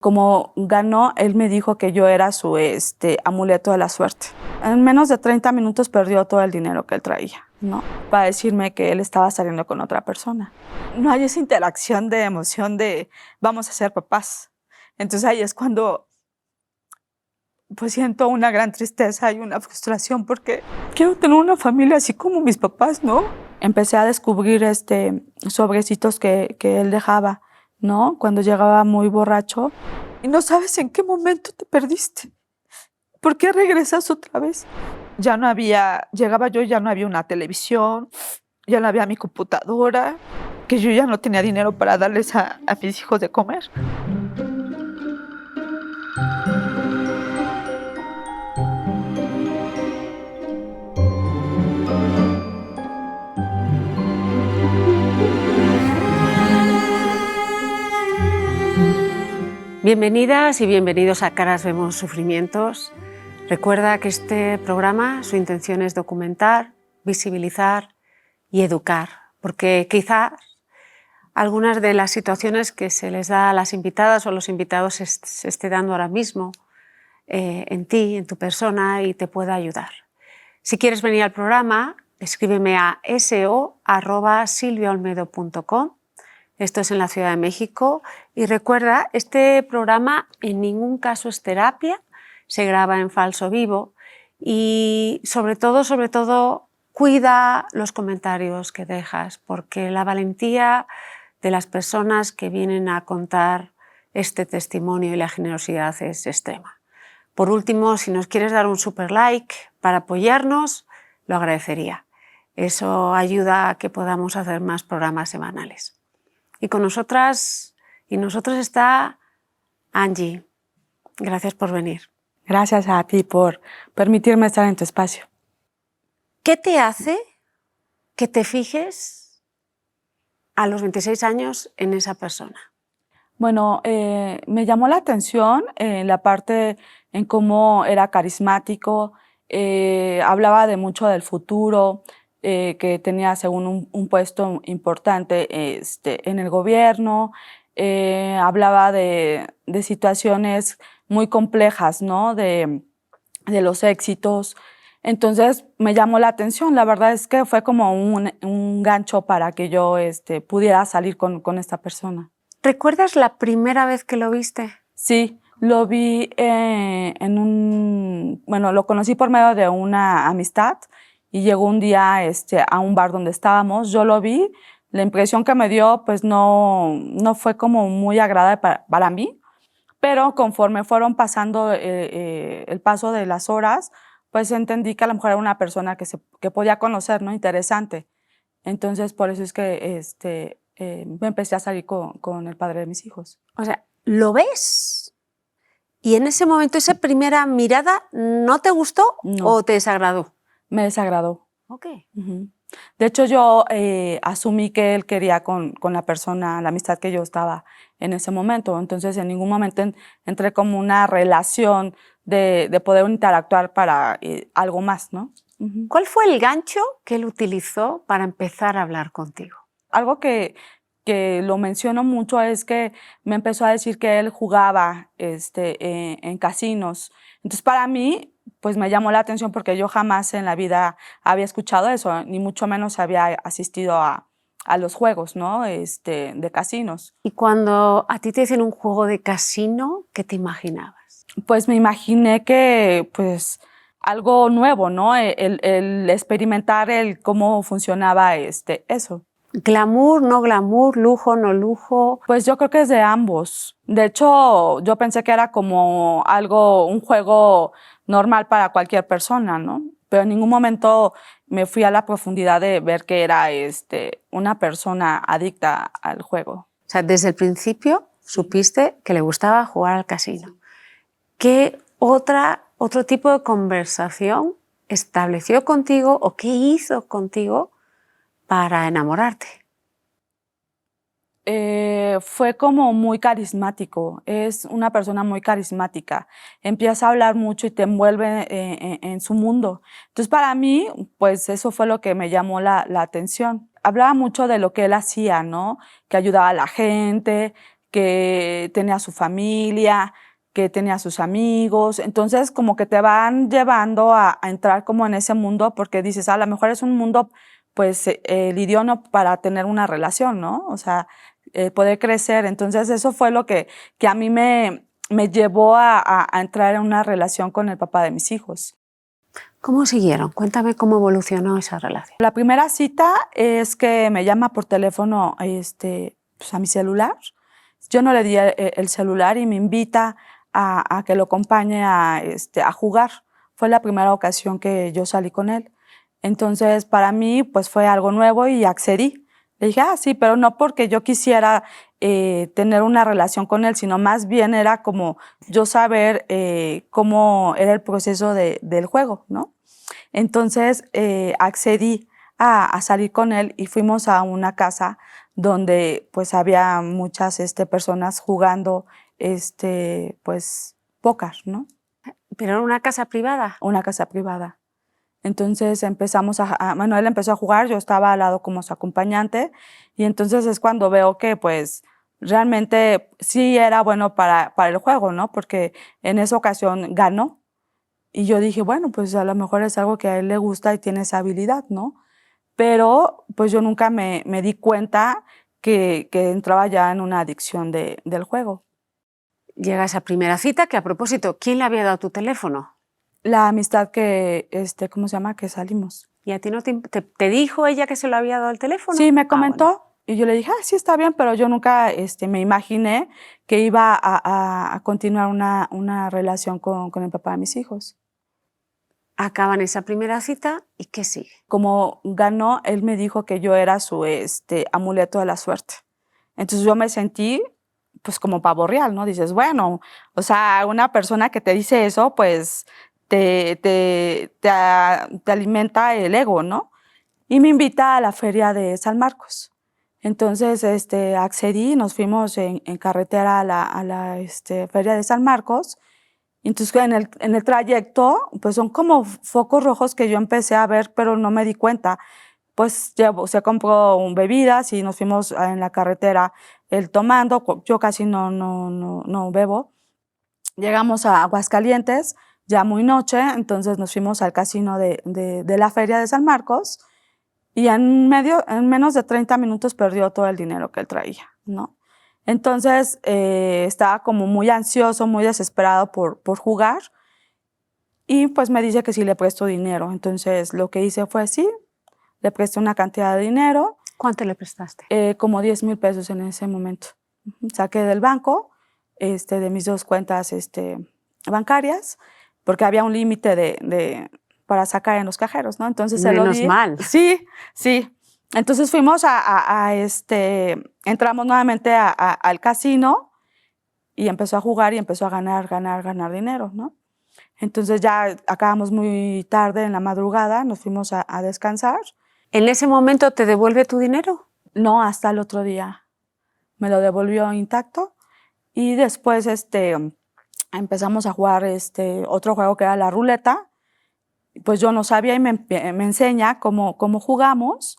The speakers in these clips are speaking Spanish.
Como ganó, él me dijo que yo era su amuleto de la suerte. En menos de 30 minutos perdió todo el dinero que él traía, ¿no? Para decirme que él estaba saliendo con otra persona. No hay esa interacción de emoción de vamos a ser papás. Entonces ahí es cuando pues siento una gran tristeza y una frustración porque quiero tener una familia así como mis papás, ¿no? Empecé a descubrir sobrecitos que él dejaba, ¿no? Cuando llegaba muy borracho. Y no sabes en qué momento te perdiste. ¿Por qué regresas otra vez? Ya no había, llegaba yo y ya no había una televisión, ya no había mi computadora, que yo ya no tenía dinero para darles a mis hijos de comer. Bienvenidas y bienvenidos a Caras Vemos Sufrimientos. Recuerda que este programa, su intención es documentar, visibilizar y educar, porque quizá algunas de las situaciones que se les da a las invitadas o los invitados se esté dando ahora mismo en ti, en tu persona, y te pueda ayudar. Si quieres venir al programa, escríbeme a so@silviaolmedo.com. Esto es en la Ciudad de México. Y recuerda, este programa en ningún caso es terapia, se graba en falso vivo y sobre todo, cuida los comentarios que dejas, porque la valentía de las personas que vienen a contar este testimonio y la generosidad es extrema. Por último, si nos quieres dar un super like para apoyarnos, lo agradecería. Eso ayuda a que podamos hacer más programas semanales. Y con nosotras y nosotros está Angie. Gracias por venir. Gracias a ti por permitirme estar en tu espacio. ¿Qué te hace que te fijes a los 26 años en esa persona? Bueno, me llamó la atención la parte en cómo era carismático, hablaba de mucho del futuro, que tenía según un puesto importante en el gobierno, hablaba de situaciones muy complejas, ¿no? De los éxitos. Entonces me llamó la atención, la verdad es que fue como un gancho para que yo pudiera salir con esta persona. ¿Recuerdas la primera vez que lo viste? Sí, lo vi lo conocí por medio de una amistad y llegó un día a un bar donde estábamos, yo lo vi, la impresión que me dio pues no fue como muy agradable para mí, pero conforme fueron pasando el paso de las horas, pues entendí que a lo mejor era una persona que podía conocer, ¿no? Interesante. Entonces por eso es que me empecé a salir con el padre de mis hijos. O sea, ¿lo ves? ¿Y en ese momento, esa primera mirada, no te gustó o te desagradó? Me desagradó. Ok. De hecho, yo asumí que él quería con la persona, la amistad que yo estaba en ese momento. Entonces, en ningún momento entré como una relación de poder interactuar para algo más, ¿no? ¿Cuál fue el gancho que él utilizó para empezar a hablar contigo? Algo que lo menciono mucho es que me empezó a decir que él jugaba en casinos. Entonces, para mí, pues me llamó la atención porque yo jamás en la vida había escuchado eso, ni mucho menos había asistido a los juegos, ¿no? De casinos. Y cuando a ti te dicen un juego de casino, ¿qué te imaginabas? Pues me imaginé que, pues, algo nuevo, ¿no? El experimentar cómo funcionaba eso. ¿Glamour, no glamour, lujo, no lujo? Pues yo creo que es de ambos. De hecho, yo pensé que era como un juego normal para cualquier persona, ¿no? Pero en ningún momento me fui a la profundidad de ver que era una persona adicta al juego. O sea, desde el principio supiste que le gustaba jugar al casino. ¿Qué otro tipo de conversación estableció contigo o qué hizo contigo para enamorarte? Fue como muy carismático, es una persona muy carismática, empieza a hablar mucho y te envuelve en su mundo. Entonces para mí, pues eso fue lo que me llamó la atención. Hablaba mucho de lo que él hacía, ¿no? Que ayudaba a la gente, que tenía su familia, que tenía sus amigos. Entonces, como que te van llevando a entrar como en ese mundo, porque dices, a lo mejor es un mundo, pues, el idóneo para tener una relación, ¿no? O sea, poder crecer. Entonces, eso fue lo que a mí me llevó a entrar en una relación con el papá de mis hijos. ¿Cómo siguieron? Cuéntame cómo evolucionó esa relación. La primera cita es que me llama por teléfono pues a mi celular. Yo no le di el celular y me invita a que lo acompañe a jugar. Fue la primera ocasión que yo salí con él. Entonces, para mí, pues fue algo nuevo y accedí. Le dije, sí, pero no porque yo quisiera tener una relación con él, sino más bien era como yo saber cómo era el proceso del juego, ¿no? Entonces, accedí a salir con él y fuimos a una casa donde pues había muchas personas jugando pues póker, ¿no? ¿Pero era una casa privada? Una casa privada. Entonces empezamos bueno, él empezó a jugar, yo estaba al lado como su acompañante y entonces es cuando veo que pues realmente sí era bueno para el juego, ¿no? Porque en esa ocasión ganó y yo dije, bueno, pues a lo mejor es algo que a él le gusta y tiene esa habilidad, ¿no? Pero pues yo nunca me di cuenta que entraba ya en una adicción del juego. Llega esa primera cita, que a propósito, ¿quién le había dado tu teléfono? La amistad que, ¿cómo se llama? Que salimos. ¿Y a ti no te dijo ella que se lo había dado el teléfono? Sí, me comentó. Bueno. Y yo le dije, sí, está bien, pero yo nunca me imaginé que iba a continuar una relación con el papá de mis hijos. Acaban esa primera cita y ¿qué sigue? Como ganó, él me dijo que yo era su amuleto de la suerte. Entonces yo me sentí pues como pavo real, ¿no? Dices, bueno, o sea, una persona que te dice eso, pues te alimenta el ego, ¿no? Y me invita a la feria de San Marcos. Entonces, accedí, nos fuimos en carretera a la feria de San Marcos. Entonces, en el trayecto, pues son como focos rojos que yo empecé a ver, pero no me di cuenta. Pues se compró bebidas y nos fuimos en la carretera él tomando. Yo casi no bebo. Llegamos a Aguascalientes, ya muy noche, entonces nos fuimos al casino de la feria de San Marcos y en menos de 30 minutos perdió todo el dinero que él traía, ¿no? Entonces estaba como muy ansioso, muy desesperado por jugar y pues me dice que sí le presto dinero. Entonces lo que hice fue sí, le presté una cantidad de dinero. ¿Cuánto le prestaste? Como 10,000 pesos en ese momento. Saqué del banco, de mis dos cuentas bancarias, porque había un límite para sacar en los cajeros, ¿no? Entonces se lo di. Menos mal. Sí, sí. Entonces fuimos entramos nuevamente al casino y empezó a jugar y empezó a ganar dinero, ¿no? Entonces ya acabamos muy tarde en la madrugada, nos fuimos a descansar. ¿En ese momento te devuelve tu dinero? No, hasta el otro día. Me lo devolvió intacto y después empezamos a jugar otro juego que era la ruleta. Pues yo no sabía y me enseña cómo jugamos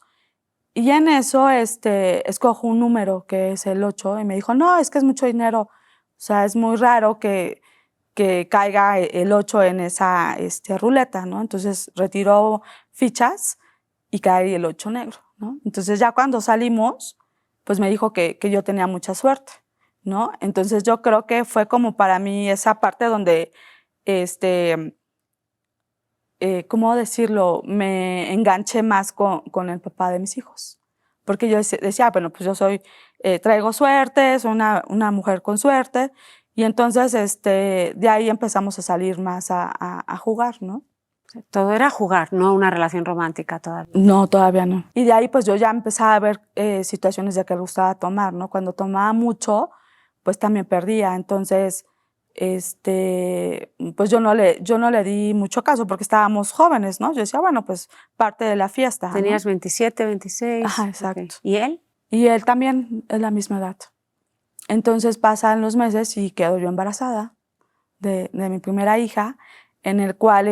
y en eso escojo un número que es el 8 y me dijo, no, es que es mucho dinero, o sea, es muy raro que caiga el 8 en esa ruleta, ¿no? Entonces retiró fichas y cae el 8 negro, ¿no? Entonces ya cuando salimos, pues me dijo que yo tenía mucha suerte, ¿no? Entonces yo creo que fue como para mí esa parte donde, ¿cómo decirlo? Me enganché más con el papá de mis hijos. Porque yo decía, bueno, pues yo traigo suerte, soy una mujer con suerte. Y entonces de ahí empezamos a salir más a jugar, ¿no? Todo era jugar, no una relación romántica todavía. No, todavía no. Y de ahí pues yo ya empezaba a ver situaciones de que le gustaba tomar, ¿no? Cuando tomaba mucho, pues también perdía. Entonces, pues yo no le di mucho caso porque estábamos jóvenes, ¿no? Yo decía, bueno, pues parte de la fiesta. Tenías, ¿no? 27, 26. Ajá, exacto. Okay. ¿Y él? Y él también es la misma edad. Entonces pasan los meses y quedo yo embarazada de mi primera hija, en el cual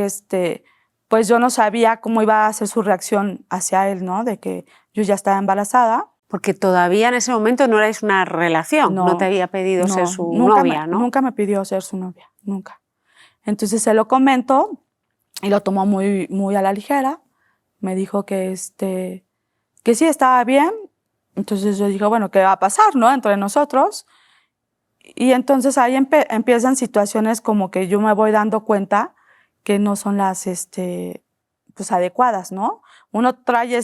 pues yo no sabía cómo iba a ser su reacción hacia él, ¿no? De que yo ya estaba embarazada. Porque todavía en ese momento no erais una relación, no te había pedido ser su novia, ¿no? Nunca me pidió ser su novia, nunca. Entonces se lo comento y lo tomó muy, muy a la ligera. Me dijo que sí estaba bien. Entonces yo dije, bueno, ¿qué va a pasar, no? Entre nosotros. Y entonces ahí empiezan situaciones como que yo me voy dando cuenta que no son las, pues adecuadas, ¿no? Uno trae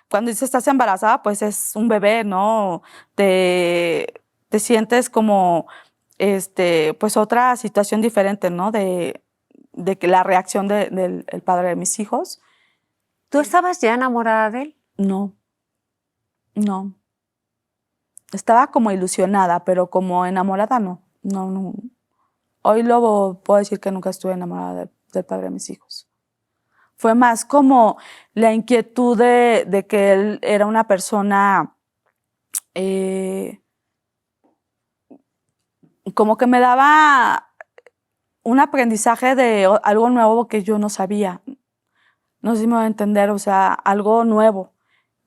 cuando dice estás embarazada, pues es un bebé, ¿no? Te sientes como, pues otra situación diferente, ¿no? De que la reacción del el padre de mis hijos. ¿Tú estabas ya enamorada de él? No, no. Estaba como ilusionada, pero como enamorada no. No, no. Hoy lo puedo decir que nunca estuve enamorada del padre de mis hijos. Fue más como la inquietud de que él era una persona, como que me daba un aprendizaje de algo nuevo que yo no sabía. No sé si me voy a entender, o sea, algo nuevo,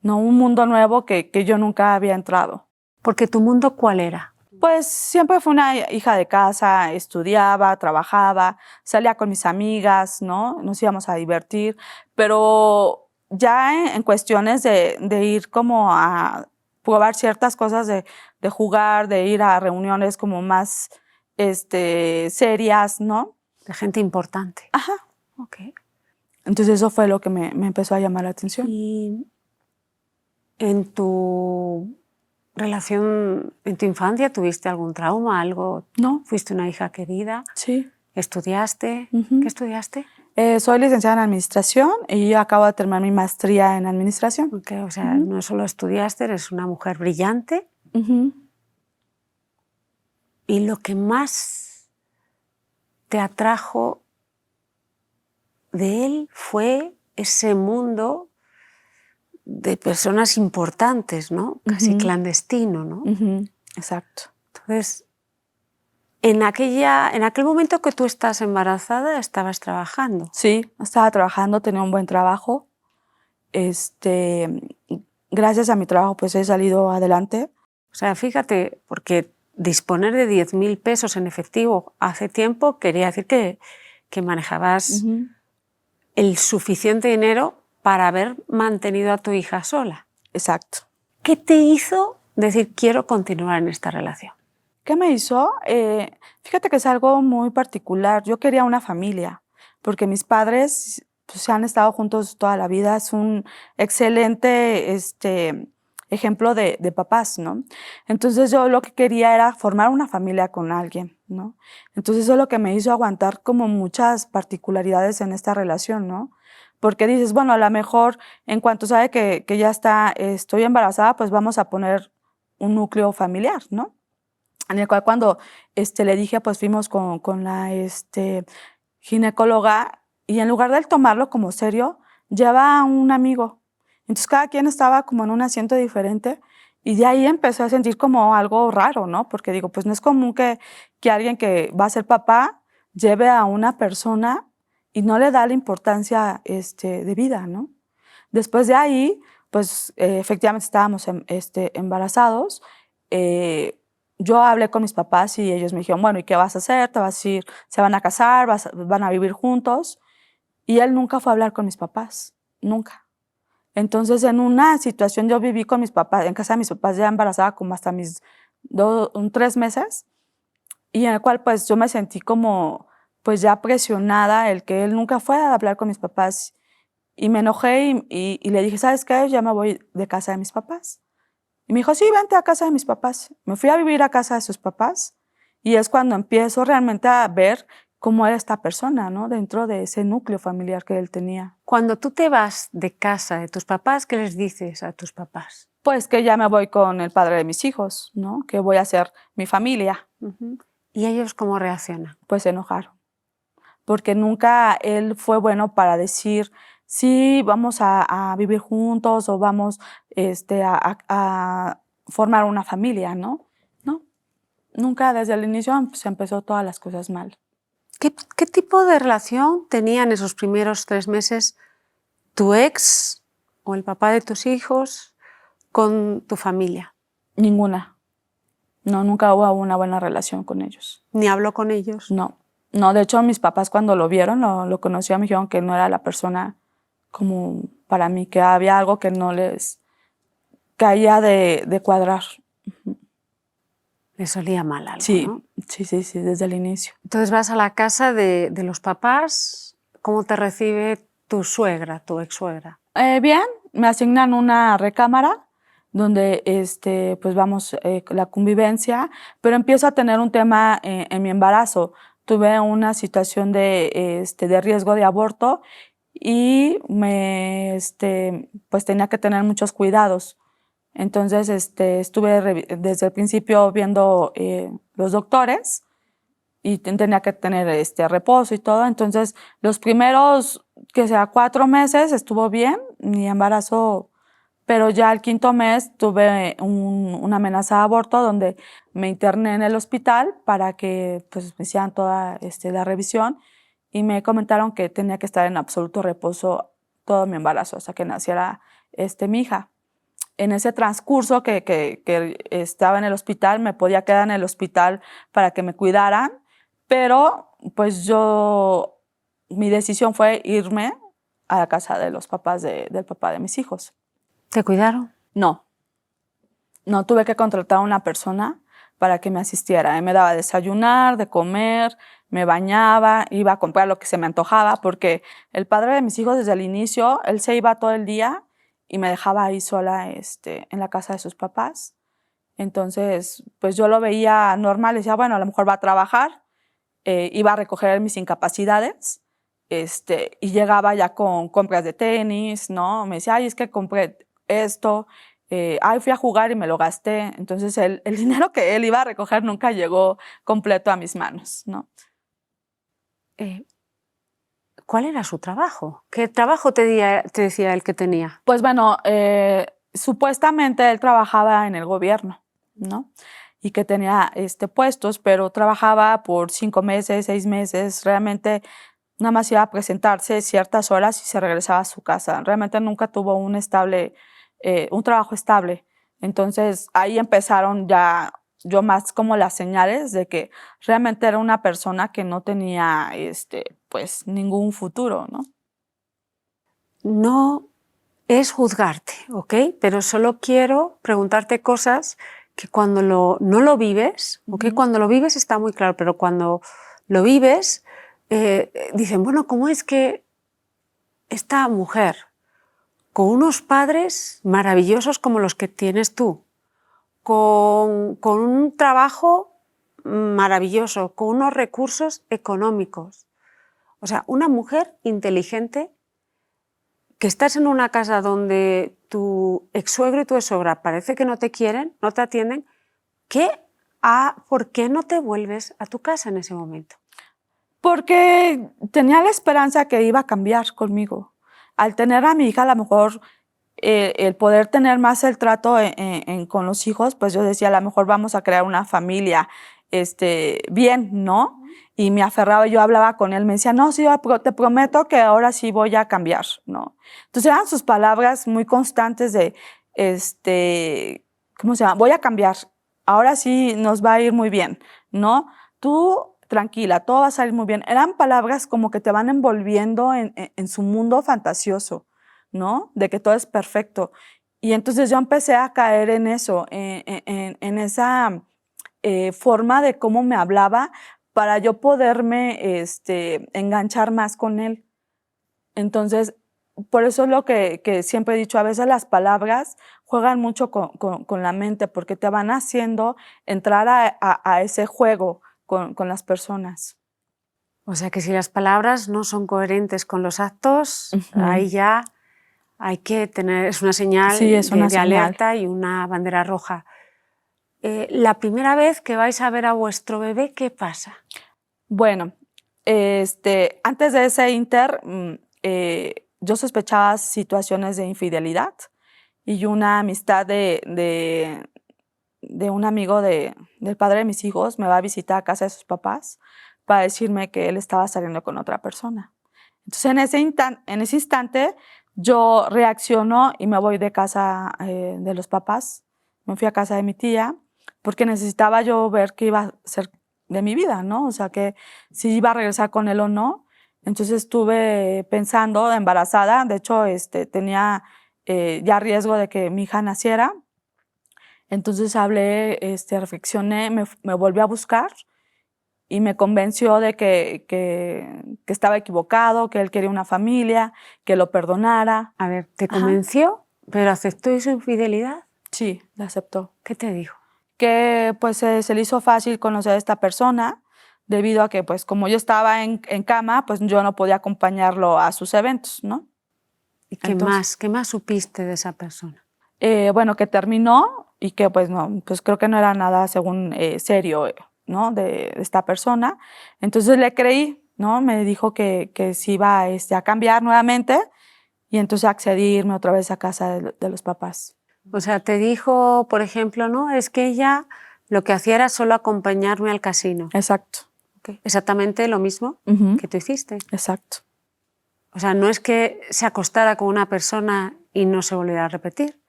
no un mundo nuevo que yo nunca había entrado. Porque tu mundo, ¿cuál era? Pues siempre fui una hija de casa, estudiaba, trabajaba, salía con mis amigas, ¿no? Nos íbamos a divertir, pero ya en cuestiones de ir como a probar ciertas cosas, de jugar, de ir a reuniones como más serias, ¿no? De gente importante. Ajá. Ok. Entonces eso fue lo que me empezó a llamar la atención. Y en tu relación, en tu infancia, ¿tuviste algún trauma, algo? No. ¿Fuiste una hija querida? Sí. ¿Estudiaste? Ujú. ¿Qué estudiaste? Soy licenciada en administración y acabo de terminar mi maestría en administración. Okay, o sea, no solo estudiaste, eres una mujer brillante. Y lo que más te atrajo de él fue ese mundo de personas importantes, ¿no? Casi clandestino, ¿no? Exacto. Entonces, en aquel momento que tú estás embarazada, ¿estabas trabajando? Sí, estaba trabajando, tenía un buen trabajo. Gracias a mi trabajo, pues he salido adelante. O sea, fíjate, porque disponer de 10.000 pesos en efectivo hace tiempo quería decir que manejabas el suficiente dinero para haber mantenido a tu hija sola. Exacto. ¿Qué te hizo decir quiero continuar en esta relación? ¿Qué me hizo? Fíjate que es algo muy particular. Yo quería una familia, porque mis padres pues, se han estado juntos toda la vida. Es un excelente ejemplo de papás, ¿no? Entonces yo lo que quería era formar una familia con alguien, ¿no? Entonces eso es lo que me hizo aguantar como muchas particularidades en esta relación, ¿no? Porque dices, bueno, a lo mejor en cuanto sabe que ya estoy embarazada, pues vamos a poner un núcleo familiar, ¿no? En el cual cuando le dije, pues fuimos con la ginecóloga y en lugar de él tomarlo como serio, lleva a un amigo. Entonces cada quien estaba como en un asiento diferente y de ahí empecé a sentir como algo raro, ¿no? Porque digo, pues no es común que alguien que va a ser papá lleve a una persona y no le da la importancia de vida, ¿no? Después de ahí, pues efectivamente estábamos embarazados. Yo hablé con mis papás y ellos me dijeron, bueno, ¿y qué vas a hacer? ¿Te vas a ir? ¿Se van a casar? ¿Van a vivir juntos? Y él nunca fue a hablar con mis papás, nunca. Entonces, en una situación, yo viví con mis papás, en casa de mis papás, ya embarazada como hasta mis 3 meses, y en el cual pues yo me sentí como pues ya presionada, el que él nunca fue a hablar con mis papás, y me enojé y le dije, ¿sabes qué? Ya me voy de casa de mis papás. Y me dijo, sí, vente a casa de mis papás. Me fui a vivir a casa de sus papás y es cuando empiezo realmente a ver cómo era esta persona, ¿no? Dentro de ese núcleo familiar que él tenía. Cuando tú te vas de casa de tus papás, ¿qué les dices a tus papás? Pues que ya me voy con el padre de mis hijos, ¿no? Que voy a ser mi familia. ¿Y ellos cómo reaccionan? Pues se enojaron. Porque nunca él fue bueno para decir, sí, vamos a vivir juntos o vamos a formar una familia, ¿no? No, nunca desde el inicio se empezó todas las cosas mal. ¿Qué tipo de relación tenían esos primeros 3 meses tu ex o el papá de tus hijos con tu familia? Ninguna. No, nunca hubo una buena relación con ellos. ¿Ni habló con ellos? No. No, de hecho, mis papás cuando lo vieron, lo conocían, me dijeron que no era la persona como para mí, que había algo que no les caía de cuadrar. Les olía mal algo, Sí, ¿no? sí, desde el inicio. Entonces vas a la casa de los papás. ¿Cómo te recibe tu suegra, tu ex-suegra? Bien, me asignan una recámara donde pues vamos la convivencia, pero empiezo a tener un tema en mi embarazo. Tuve una situación de riesgo de aborto y pues tenía que tener muchos cuidados. Entonces estuve desde el principio viendo los doctores y tenía que tener reposo y todo. Entonces los primeros, que sea 4 meses estuvo bien mi embarazo, pero ya el 5.º mes tuve una amenaza de aborto donde me interné en el hospital para que pues me hicieran toda la revisión y me comentaron que tenía que estar en absoluto reposo todo mi embarazo hasta que naciera mi hija. En ese transcurso que estaba en el hospital, me podía quedar en el hospital para que me cuidaran, pero pues mi decisión fue irme a la casa de los papás del papá de mis hijos. ¿Te cuidaron? No, tuve que contratar a una persona para que me asistiera. Él me daba de desayunar, de comer, me bañaba, iba a comprar lo que se me antojaba, porque el padre de mis hijos desde el inicio, él se iba todo el día y me dejaba ahí sola en la casa de sus papás. Entonces, pues yo lo veía normal, decía, bueno, a lo mejor va a trabajar, iba a recoger mis incapacidades, y llegaba ya con compras de tenis, ¿no? Me decía, ay, es que compré esto, ay, fui a jugar y me lo gasté. Entonces, el dinero que él iba a recoger nunca llegó completo a mis manos, ¿no? ¿Cuál era su trabajo? ¿Qué trabajo te decía él que tenía? Pues bueno, supuestamente él trabajaba en el gobierno, ¿no? Y que tenía puestos, pero trabajaba por 5 meses, 6 meses, realmente nada más iba a presentarse ciertas horas y se regresaba a su casa. Realmente nunca tuvo un trabajo estable. Entonces ahí empezaron ya yo más como las señales de que realmente era una persona que no tenía pues ningún futuro, ¿no? No es juzgarte, ¿ok? Pero solo quiero preguntarte cosas que cuando no lo vives, ¿ok? Cuando lo vives está muy claro, pero cuando lo vives, dicen, bueno, ¿cómo es que esta mujer, con unos padres maravillosos como los que tienes tú, con un trabajo maravilloso, con unos recursos económicos, o sea, una mujer inteligente, que estás en una casa donde tu ex-suegro y tu ex-suegra parece que no te quieren, no te atienden, ¿por qué no te vuelves a tu casa en ese momento? Porque tenía la esperanza que iba a cambiar conmigo. Al tener a mi hija, a lo mejor el poder tener más el trato con los hijos, pues yo decía, a lo mejor vamos a crear una familia bien, ¿no? Y me aferraba, yo hablaba con él, me decía, no, sí, te prometo que ahora sí voy a cambiar, ¿no? Entonces eran sus palabras muy constantes de, ¿cómo se llama? Voy a cambiar, ahora sí nos va a ir muy bien, ¿no? Tú tranquila, todo va a salir muy bien. Eran palabras como que te van envolviendo en su mundo fantasioso, ¿no? De que todo es perfecto. Y entonces yo empecé a caer en eso, en esa forma de cómo me hablaba para yo poderme enganchar más con él. Entonces, por eso es lo que siempre he dicho, a veces las palabras juegan mucho con la mente porque te van haciendo entrar a ese juego con las personas. O sea que si las palabras no son coherentes con los actos, ahí ya hay que tener, es una señal Sí, es una de alerta y una bandera roja. La primera vez que vais a ver a vuestro bebé, ¿qué pasa? Bueno, antes de ese yo sospechaba situaciones de infidelidad y una amistad de un amigo del padre de mis hijos me va a visitar a casa de sus papás para decirme que él estaba saliendo con otra persona. Entonces, en ese instante, Yo reacciono y me voy de casa de los papás. Me fui a casa de mi tía porque necesitaba yo ver qué iba a ser de mi vida, ¿no? O sea, que si iba a regresar con él o no. Entonces estuve pensando, embarazada, de hecho tenía ya riesgo de que mi hija naciera. Entonces hablé, reflexioné, me volví a buscar y me convenció de que estaba equivocado, que él quería una familia, que lo perdonara. A ver, ¿te Ajá. convenció, pero aceptó su infidelidad? Sí, la aceptó. ¿Qué te dijo? Que pues se le hizo fácil conocer a esta persona debido a que pues como yo estaba en cama, pues yo no podía acompañarlo a sus eventos, ¿no? ¿Y Entonces, qué más supiste de esa persona? Bueno, que terminó y que pues no, pues creo que no era nada según serio, ¿no? De esta persona. Entonces le creí, ¿no? Me dijo que sí iba a cambiar nuevamente y entonces accedí a irme otra vez a casa de los papás. O sea, te dijo, por ejemplo, no, es que ella lo que hacía era solo acompañarme al casino. Exacto. Okay. Exactamente lo mismo Ujú. que tú hiciste. Exacto. O sea, no es que se acostara con una persona y no se volviera a repetir,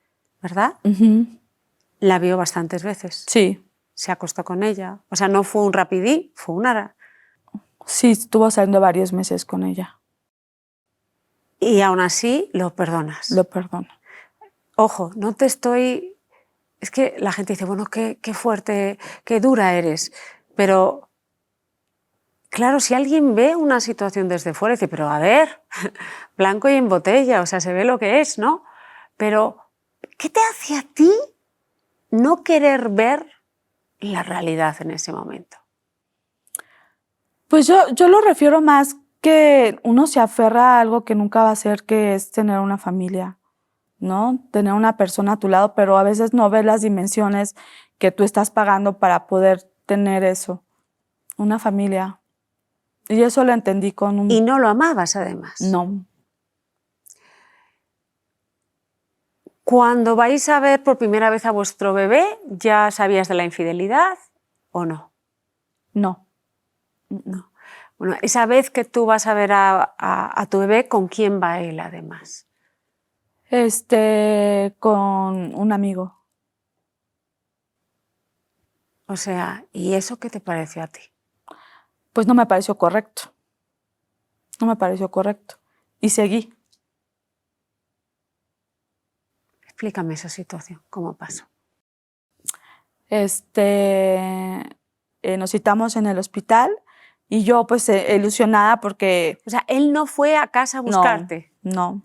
¿verdad? Ujú. La vio bastantes veces. Sí. Se acostó con ella. O sea, no fue un rapidí, fue una... Sí, estuvo saliendo varios meses con ella. Y aún así lo perdonas. Lo perdono. Ojo, no te estoy... Es que la gente dice, bueno, qué fuerte, qué dura eres. Pero, claro, si alguien ve una situación desde fuera, dice, pero a ver, blanco y en botella, o sea, se ve lo que es, ¿no? Pero, ¿qué te hace a ti no querer ver la realidad en ese momento? Pues yo lo refiero más que uno se aferra a algo que nunca va a ser, que es tener una familia, ¿no? Tener una persona a tu lado, pero a veces no ves las dimensiones que tú estás pagando para poder tener eso, una familia. Y eso lo entendí con un... Y no lo amabas, además. No. Cuando vais a ver por primera vez a vuestro bebé, ¿ya sabías de la infidelidad o no? No. No. Bueno, esa vez que tú vas a ver a tu bebé, ¿con quién va él además? Con un amigo. O sea, ¿y eso qué te pareció a ti? Pues no me pareció correcto. No me pareció correcto. Y seguí. Explícame esa situación, ¿cómo pasó? Nos citamos en el hospital y yo pues ilusionada porque O sea, él no fue a casa a buscarte. no.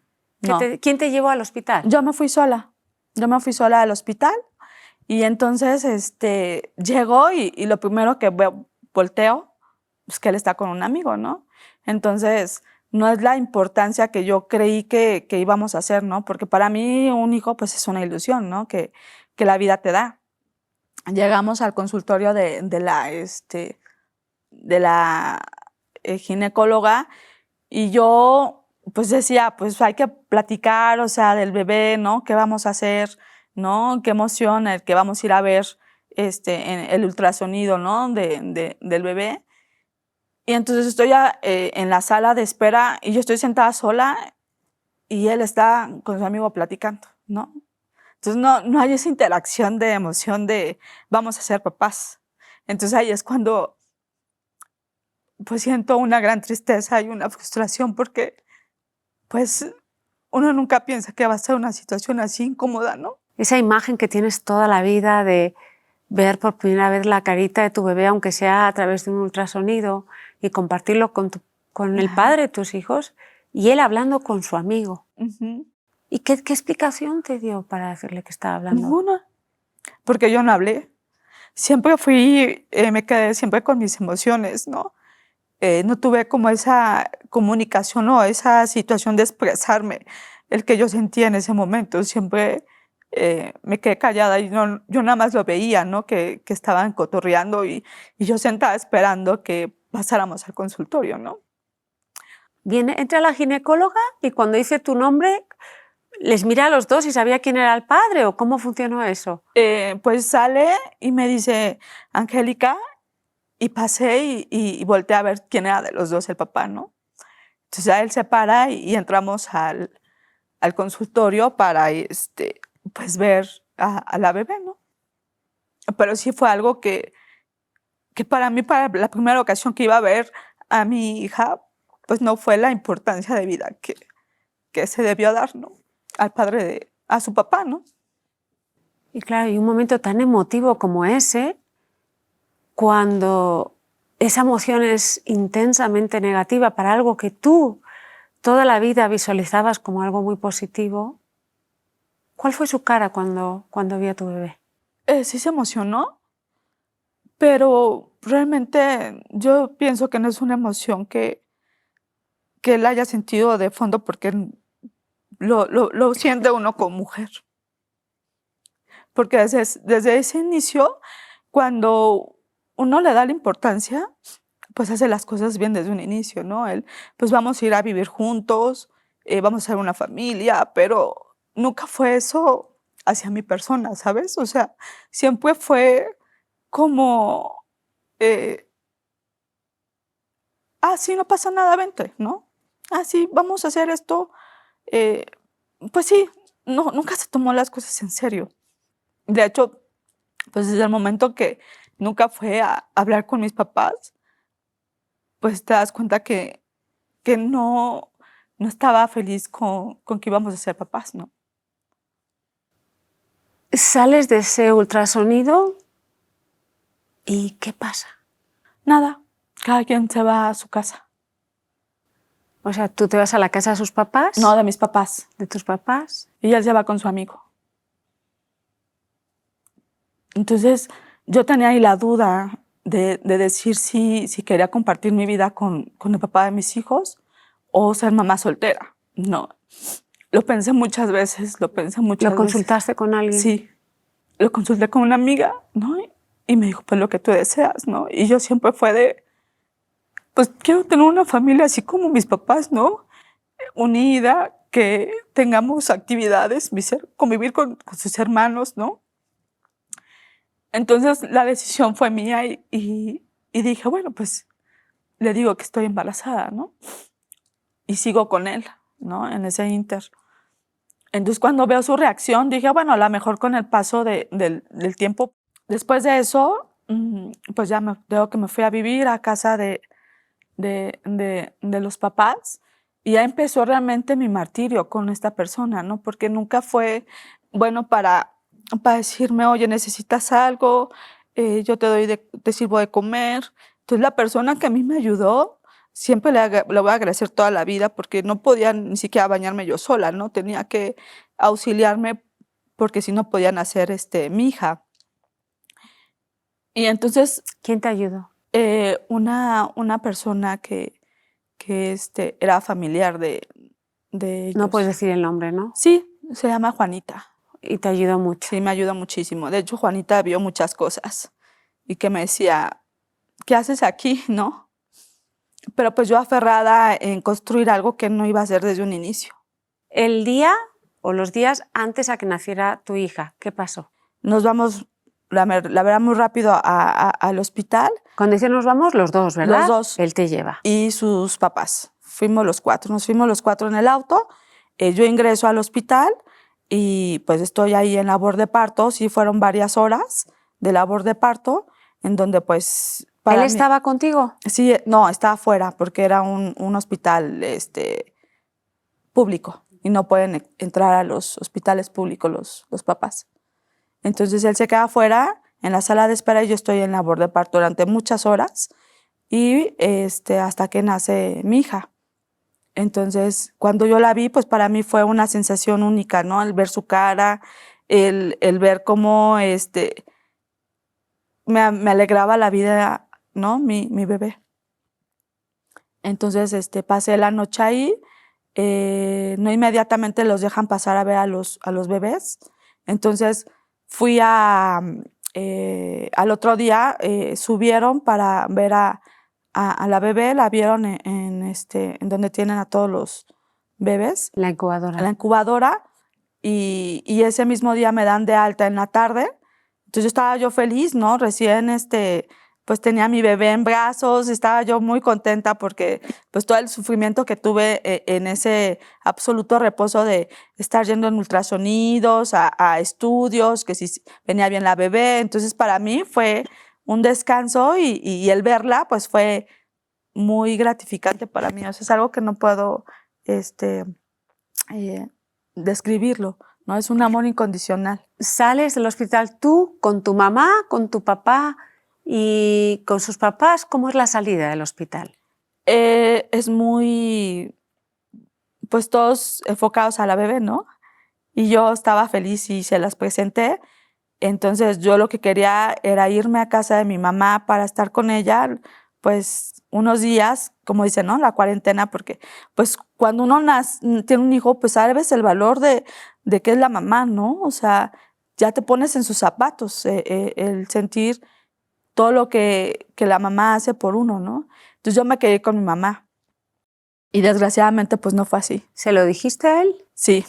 ¿Quién te llevó al hospital? Yo me fui sola. Yo me fui sola al hospital y entonces llegó y lo primero que volteo es que él está con un amigo, ¿no? Entonces no es la importancia que yo creí que íbamos a hacer, ¿no? Porque para mí un hijo pues es una ilusión, ¿no? Que la vida te da. Llegamos al consultorio de la ginecóloga y yo pues decía, pues hay que platicar, o sea, del bebé, ¿no? ¿Qué vamos a hacer? ¿No? Qué emoción el que vamos a ir a ver en el ultrasonido, ¿no? Del bebé. Y entonces estoy en la sala de espera y yo estoy sentada sola y él está con su amigo platicando, ¿no? Entonces no hay esa interacción de emoción de vamos a ser papás. Entonces ahí es cuando pues siento una gran tristeza y una frustración porque pues uno nunca piensa que va a ser una situación así incómoda, ¿no? Esa imagen que tienes toda la vida de ver por primera vez la carita de tu bebé, aunque sea a través de un ultrasonido, y compartirlo con el padre de tus hijos, y él hablando con su amigo. Uh-huh. ¿Y qué explicación te dio para decirle que estaba hablando? Ninguna, porque yo no hablé. Siempre me quedé siempre con mis emociones, ¿no? No tuve como esa comunicación o esa situación de expresarme, el que yo sentía en ese momento. Siempre me quedé callada y yo nada más lo veía, ¿no? Que estaban cotorreando y yo sentada esperando que pasáramos al consultorio, ¿no? Entra la ginecóloga y cuando dice tu nombre, ¿les mira a los dos y sabía quién era el padre o cómo funcionó eso? Pues sale y me dice, Angélica, y pasé y volteé a ver quién era de los dos el papá, ¿no? Entonces ya él se para y entramos al consultorio para pues ver a la bebé, ¿no? Pero sí fue algo que para mí, para la primera ocasión que iba a ver a mi hija, pues no fue la importancia de vida que se debió dar, ¿no? Al padre a su papá, ¿no? Y claro, y un momento tan emotivo como ese, cuando esa emoción es intensamente negativa para algo que tú toda la vida visualizabas como algo muy positivo, ¿cuál fue su cara cuando vio a tu bebé? Sí se emocionó, pero realmente yo pienso que no es una emoción que él haya sentido de fondo porque lo siente uno como mujer. Porque desde ese inicio, cuando uno le da la importancia, pues hace las cosas bien desde un inicio, ¿no? Pues vamos a ir a vivir juntos, vamos a ser una familia, pero nunca fue eso hacia mi persona, ¿sabes? O sea, siempre fue como, sí, no pasa nada, vente, ¿no? Sí, vamos a hacer esto. Eh, pues sí, no, nunca se tomó las cosas en serio. De hecho, pues desde el momento que nunca fue a hablar con mis papás, pues te das cuenta que no estaba feliz con que íbamos a ser papás, ¿no? Sales de ese ultrasonido y ¿qué pasa? Nada, cada quien se va a su casa. O sea, tú te vas a la casa de sus papás. No, de mis papás. De tus papás. Y él se va con su amigo. Entonces, yo tenía ahí la duda de decir si quería compartir mi vida con el papá de mis hijos o ser mamá soltera. No, lo pensé muchas veces, ¿Lo consultaste con alguien? Sí, lo consulté con una amiga, ¿no? Y me dijo, pues lo que tú deseas, ¿no? Y yo siempre fue pues quiero tener una familia así como mis papás, ¿no? Unida, que tengamos actividades, convivir con sus hermanos, ¿no? Entonces la decisión fue mía y dije, bueno, pues le digo que estoy embarazada, ¿no? Y sigo con él, ¿no? En ese inter. Entonces cuando veo su reacción, dije, bueno, a lo mejor con el paso del tiempo. Después de eso, pues ya veo que me fui a vivir a casa de los papás y ya empezó realmente mi martirio con esta persona, ¿no? Porque nunca fue bueno para decirme, oye, necesitas algo, yo te sirvo de comer. Entonces la persona que a mí me ayudó, siempre le voy a agradecer toda la vida porque no podía ni siquiera bañarme yo sola, ¿no? Tenía que auxiliarme porque si no podían hacer mi hija. Y entonces... ¿Quién te ayudó? Una persona que era familiar de ellos. No puedes decir el nombre, ¿no? Sí, se llama Juanita. Y te ayudó mucho. Sí, me ayuda muchísimo. De hecho, Juanita vio muchas cosas y que me decía, ¿qué haces aquí? ¿No? Pero pues yo aferrada en construir algo que no iba a hacer desde un inicio. El día o los días antes a que naciera tu hija, ¿qué pasó? Nos vamos, la verdad, muy rápido al hospital. Cuando dice nos vamos, los dos, ¿verdad? Los dos. Él te lleva. Y sus papás. Fuimos los cuatro. Nos fuimos los cuatro en el auto. Yo ingreso al hospital y pues estoy ahí en labor de parto. Sí, fueron varias horas de labor de parto en donde pues... ¿Él estaba contigo? Sí, no, estaba afuera porque era un hospital público y no pueden entrar a los hospitales públicos los papás. Entonces él se queda afuera en la sala de espera y yo estoy en labor de parto durante muchas horas y hasta que nace mi hija. Entonces, cuando yo la vi, pues para mí fue una sensación única, ¿no? El ver su cara, el ver cómo me alegraba la vida, ¿no? Mi bebé. Entonces, pasé la noche ahí, no inmediatamente los dejan pasar a ver a los bebés. Entonces, fui al otro día, subieron para ver a la bebé, la vieron en donde tienen a todos los bebés. La incubadora. La incubadora. Y ese mismo día me dan de alta en la tarde. Entonces estaba yo feliz, ¿no? Recién pues tenía a mi bebé en brazos, estaba yo muy contenta porque pues todo el sufrimiento que tuve en ese absoluto reposo de estar yendo en ultrasonidos, a estudios, que si venía bien la bebé, entonces para mí fue un descanso y el verla pues fue muy gratificante para mí, o sea, es algo que no puedo eh, describirlo, ¿no? Es un amor incondicional. Sales del hospital tú con tu mamá, con tu papá y con sus papás. ¿Cómo es la salida del hospital? Es muy, pues todos enfocados a la bebé, ¿no? Y yo estaba feliz y se las presenté. Entonces yo lo que quería era irme a casa de mi mamá para estar con ella, pues unos días, como dicen, ¿no? La cuarentena, porque pues cuando uno tiene un hijo, pues sabes el valor de qué es la mamá, ¿no? O sea, ya te pones en sus zapatos, el sentir todo lo que la mamá hace por uno, ¿no? Entonces yo me quedé con mi mamá y desgraciadamente pues no fue así. ¿Se lo dijiste a él? Sí.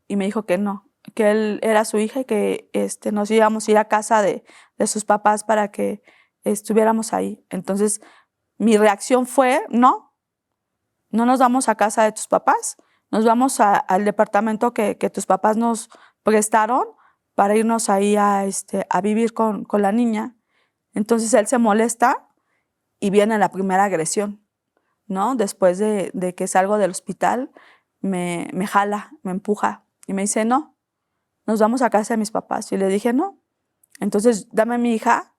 Y me dijo que no, que él era su hija y que nos íbamos a ir a casa de sus papás para que estuviéramos ahí. Entonces, mi reacción fue, no nos vamos a casa de tus papás, nos vamos al departamento que tus papás nos prestaron para irnos ahí a vivir con la niña. Entonces, él se molesta y viene la primera agresión, ¿no? Después de que salgo del hospital, me jala, me empuja y me dice, no, nos vamos a casa de mis papás. Y le dije, no. Entonces, dame a mi hija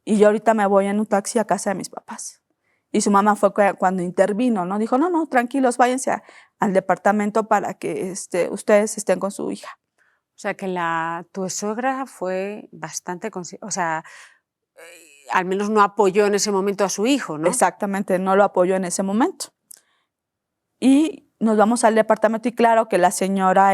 y yo ahorita me voy en un taxi a casa de mis papás. Y su mamá fue cuando intervino, ¿no? Dijo, no, tranquilos, váyanse al departamento para que ustedes estén con su hija. O sea, que tu suegra fue bastante... O sea, al menos no apoyó en ese momento a su hijo, ¿no? Exactamente, no lo apoyó en ese momento. Y nos vamos al departamento y claro que la señora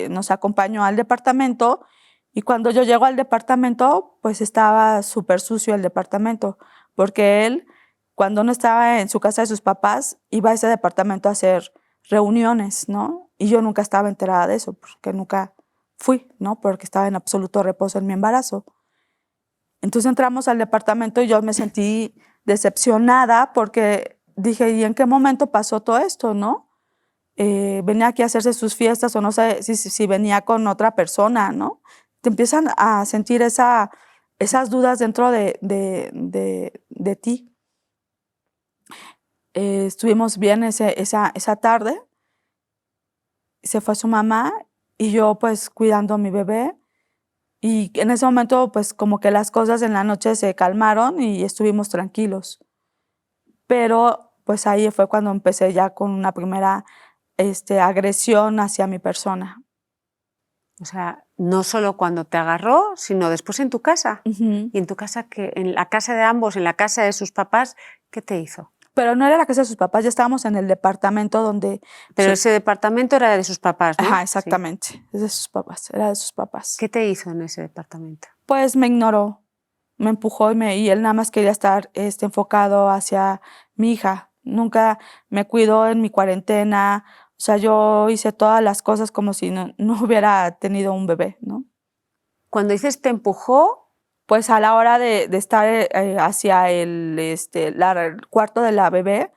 nos acompañó al departamento y cuando yo llego al departamento, pues estaba súper sucio el departamento, porque él, cuando no estaba en su casa de sus papás, iba a ese departamento a hacer reuniones, ¿no? Y yo nunca estaba enterada de eso, porque nunca fui, ¿no? Porque estaba en absoluto reposo en mi embarazo. Entonces entramos al departamento y yo me sentí decepcionada porque dije, ¿y en qué momento pasó todo esto, no? Venía aquí a hacerse sus fiestas o no sé si venía con otra persona, ¿no? Te empiezan a sentir esas dudas dentro de ti. Estuvimos bien esa tarde, se fue su mamá y yo pues cuidando a mi bebé y en ese momento pues como que las cosas en la noche se calmaron y estuvimos tranquilos. Pero pues ahí fue cuando empecé ya con una primera agresión hacia mi persona. O sea, no solo cuando te agarró, sino después en tu casa. Uh-huh. Y en tu casa, en la casa de ambos, en la casa de sus papás, ¿qué te hizo? Pero no era la casa de sus papás, ya estábamos en el departamento donde... Pero ese departamento era de sus papás, ¿no? Ajá, exactamente, sí. Es de sus papás, era de sus papás. ¿Qué te hizo en ese departamento? Pues me ignoró, me empujó y él nada más quería estar enfocado hacia mi hija. Nunca me cuidó en mi cuarentena. O sea, yo hice todas las cosas como si no hubiera tenido un bebé, ¿no? Cuando dices te empujó... Pues a la hora de estar hacia el cuarto de la bebé,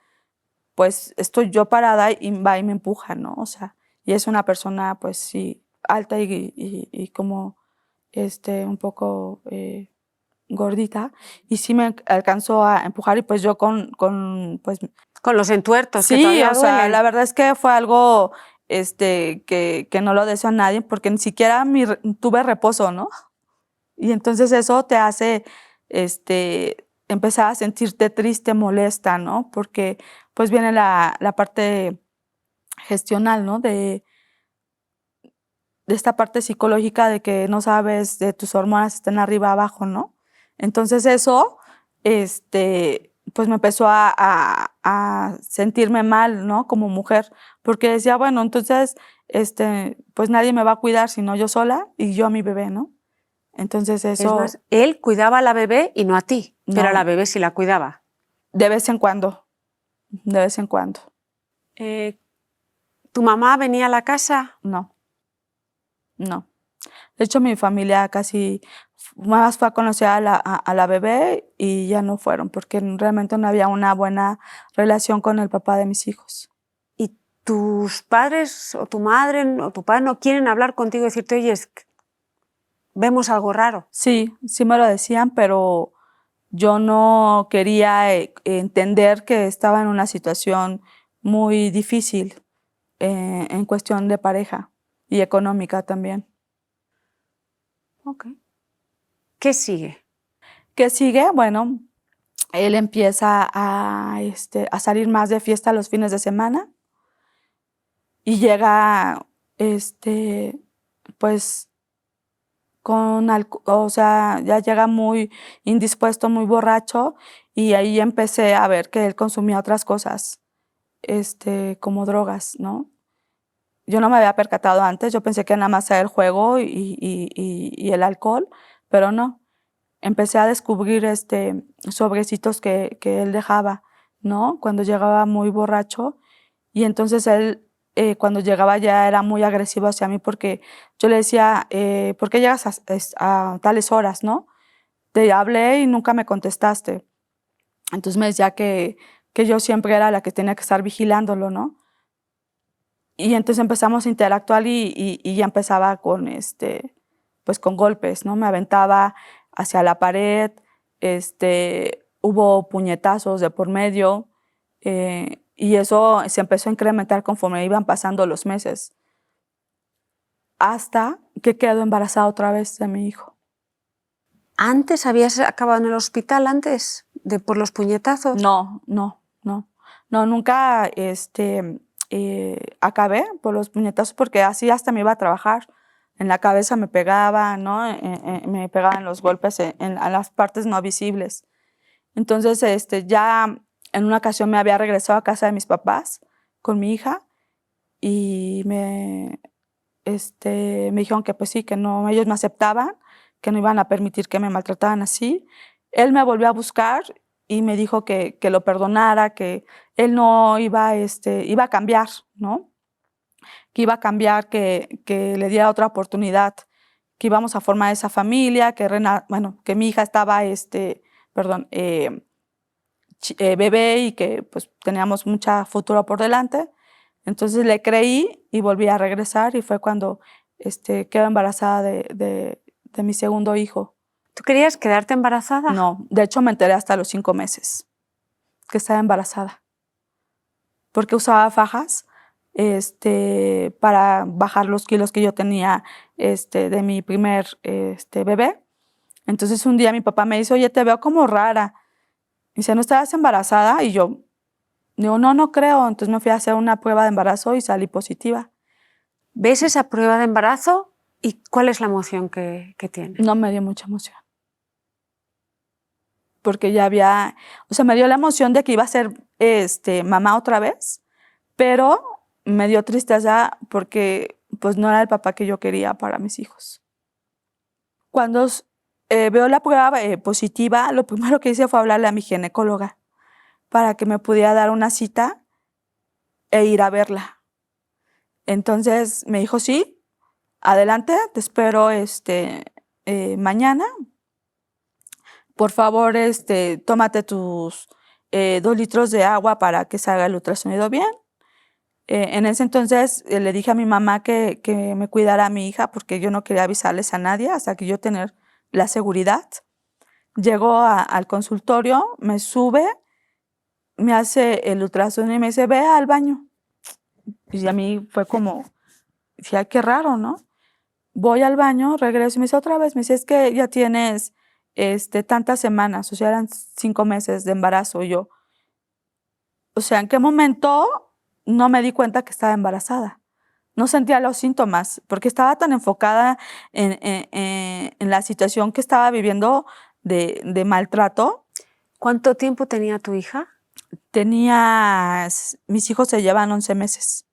pues estoy yo parada y va y me empuja, ¿no? O sea, y es una persona, pues sí, alta y como un poco gordita, y sí me alcanzó a empujar y pues yo con los entuertos, sí, que todavía o sea, duelen. la verdad es que fue algo que no lo deseo a nadie porque ni siquiera tuve reposo, ¿no? Y entonces eso te hace empezar a sentirte triste, molesta, ¿no? Porque pues viene la parte gestional, ¿no? De esta parte psicológica de que no sabes de tus hormonas están arriba abajo, ¿no? Entonces eso, pues me empezó a sentirme mal, ¿no? Como mujer, porque decía, bueno, entonces, pues nadie me va a cuidar sino yo sola y yo a mi bebé, ¿no? Entonces eso... Es más, él cuidaba a la bebé y no a ti, no, pero a la bebé sí la cuidaba. De vez en cuando, de vez en cuando. ¿Tu mamá venía a la casa? No. De hecho, mi familia casi más fue a conocer a la bebé y ya no fueron, porque realmente no había una buena relación con el papá de mis hijos. ¿Y tus padres o tu madre o tu padre no quieren hablar contigo y decirte, oye, vemos algo raro? Sí, sí me lo decían, pero yo no quería entender que estaba en una situación muy difícil en cuestión de pareja y económica también. Ok. ¿Qué sigue? ¿Qué sigue? Bueno, él empieza a salir más de fiesta los fines de semana y llega, pues, o sea, ya llega muy indispuesto, muy borracho, y ahí empecé a ver que él consumía otras cosas, como drogas, ¿no? Yo no me había percatado antes, yo pensé que nada más era el juego y el alcohol, pero no. Empecé a descubrir sobrecitos que él dejaba, ¿no? Cuando llegaba muy borracho, y entonces él, cuando llegaba ya era muy agresivo hacia mí porque yo le decía, ¿por qué llegas a tales horas, no? Te hablé y nunca me contestaste. Entonces me decía que yo siempre era la que tenía que estar vigilándolo, ¿no? Y entonces empezamos a interactuar y ya empezaba con, pues con golpes, ¿no? Me aventaba hacia la pared, hubo puñetazos de por medio, y eso se empezó a incrementar conforme iban pasando los meses, hasta que quedó embarazada otra vez de mi hijo. ¿Antes habías acabado en el hospital antes por los puñetazos? No, nunca acabé por los puñetazos porque así hasta me iba a trabajar. En la cabeza me pegaba, ¿no? Me pegaban los golpes en las partes no visibles. Entonces, ya en una ocasión me había regresado a casa de mis papás con mi hija y me dijeron que pues sí, que no, ellos me aceptaban, que no iban a permitir que me maltrataran así. Él me volvió a buscar y me dijo que lo perdonara, que él no iba, iba a cambiar, ¿no? Que iba a cambiar, que le diera otra oportunidad, que íbamos a formar esa familia, que mi hija estaba, bebé y que pues teníamos mucha futuro por delante. Entonces le creí y volví a regresar y fue cuando quedé embarazada de mi segundo hijo. ¿Tú querías quedarte embarazada? No, de hecho me enteré hasta los 5 meses que estaba embarazada. Porque usaba fajas para bajar los kilos que yo tenía de mi primer bebé. Entonces un día mi papá me dice, oye, te veo como rara. Dice, ¿no estabas embarazada? Y yo digo, no creo. Entonces me fui a hacer una prueba de embarazo y salí positiva. ¿Ves esa prueba de embarazo y cuál es la emoción que tienes? No me dio mucha emoción. Porque ya había, o sea, me dio la emoción de que iba a ser mamá otra vez, pero me dio tristeza porque pues no era el papá que yo quería para mis hijos. Cuando veo la prueba positiva, lo primero que hice fue hablarle a mi ginecóloga para que me pudiera dar una cita e ir a verla. Entonces me dijo, sí, adelante, te espero mañana. Por favor, tómate tus 2 litros de agua para que salga el ultrasonido bien. En ese entonces le dije a mi mamá que me cuidara a mi hija porque yo no quería avisarles a nadie hasta que yo tener la seguridad. Llegó al consultorio, me sube, me hace el ultrasonido y me dice, ve al baño. Y a mí fue como, dije, ay, qué raro, ¿no? Voy al baño, regreso y me dice otra vez, me dice, es que ya tienes tantas semanas, o sea, eran 5 meses de embarazo. Y yo, o sea, ¿en qué momento no me di cuenta que estaba embarazada? No sentía los síntomas porque estaba tan enfocada en la situación que estaba viviendo de maltrato. ¿Cuánto tiempo tenía tu hija? Mis hijos se llevan 11 meses.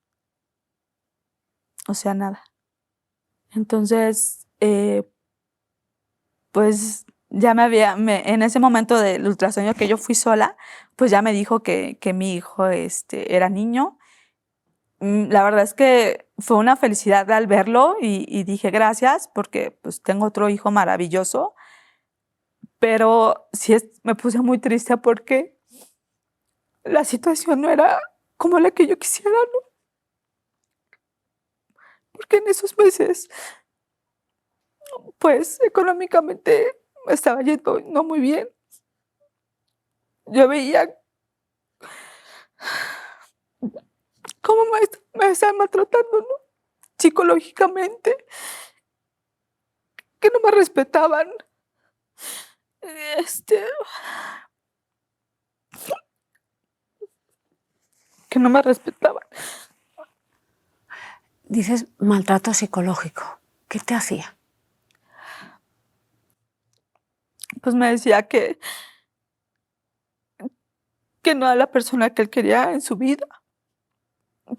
O sea, nada. Entonces, pues ya en ese momento del ultrasonido que yo fui sola, pues ya me dijo que mi hijo era niño. La verdad es que fue una felicidad al verlo y dije gracias porque pues tengo otro hijo maravilloso, pero sí me puse muy triste porque la situación no era como la que yo quisiera, ¿no? Porque en esos meses, pues económicamente me estaba yendo no muy bien. Yo veía cómo me estaban maltratando, ¿no? Psicológicamente, que no me respetaban. Este, que no me respetaban. Dices maltrato psicológico. ¿Qué te hacía? Pues me decía que no era la persona que él quería en su vida,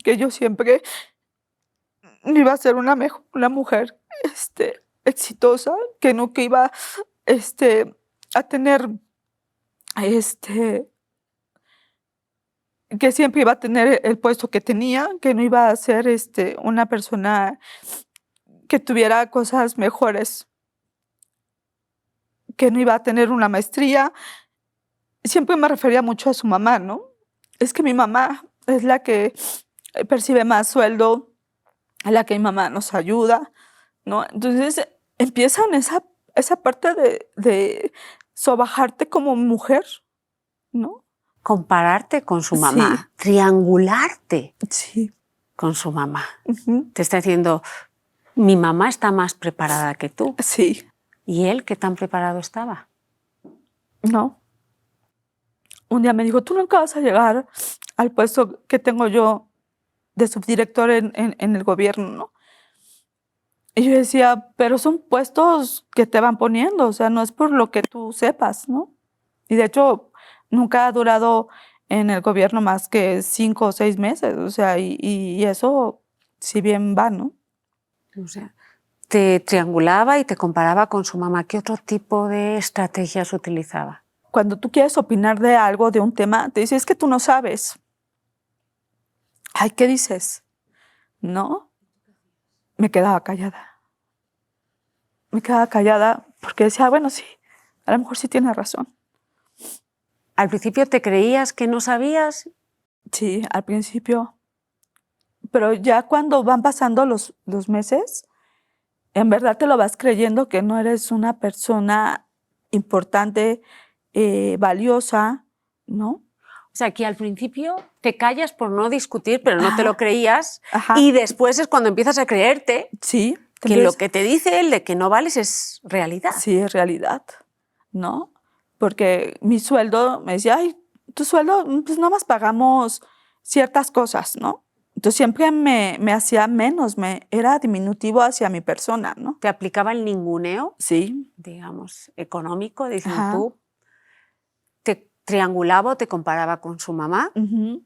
que yo siempre iba a ser una mujer exitosa, que nunca iba a tener, que siempre iba a tener el puesto que tenía, que no iba a ser una persona que tuviera cosas mejores, que no iba a tener una maestría. Siempre me refería mucho a su mamá, ¿no? Es que mi mamá es la que percibe más sueldo, es la que mi mamá nos ayuda, ¿no? Entonces empiezan esa parte de sobajarte como mujer, ¿no? Compararte con su Sí, mamá, triangularte sí. con su mamá. Ujú. Te está diciendo, mi mamá está más preparada que tú. Sí, ¿Y él qué tan preparado estaba? no. Un día me dijo, tú nunca vas a llegar al puesto que tengo yo de subdirector en el gobierno, ¿no? Y yo decía, pero son puestos que te van poniendo, o sea, no es por lo que tú sepas, ¿no? Y de hecho, nunca ha durado en el gobierno más que 5 o 6 meses, o sea, y eso, si bien va, ¿no? O sea, te triangulaba y te comparaba con su mamá. ¿Qué otro tipo de estrategias utilizaba? Cuando tú quieres opinar de algo, de un tema, te dice, es que tú no sabes. Ay, ¿qué dices? ¿No? Me quedaba callada. Me quedaba callada porque decía, bueno, sí, a lo mejor sí tiene razón. ¿Al principio te creías que no sabías? Sí, al principio. Pero ya cuando van pasando los meses, en verdad te lo vas creyendo que no eres una persona importante, valiosa, ¿no? O sea, que al principio te callas por no discutir, pero no te lo Ajá, creías. ajá. Y después es cuando empiezas a creerte Sí, que lo que te dice él de que no vales es realidad. sí, es realidad, ¿no? Porque mi sueldo, me decía, ay, tu sueldo, pues nada más pagamos ciertas cosas, ¿no? Entonces siempre me hacía menos, era diminutivo hacia mi persona, ¿no? Te aplicaba el ninguneo, Sí, digamos, económico, diciendo ajá. tú, te triangulaba o te comparaba con su mamá, Ujú.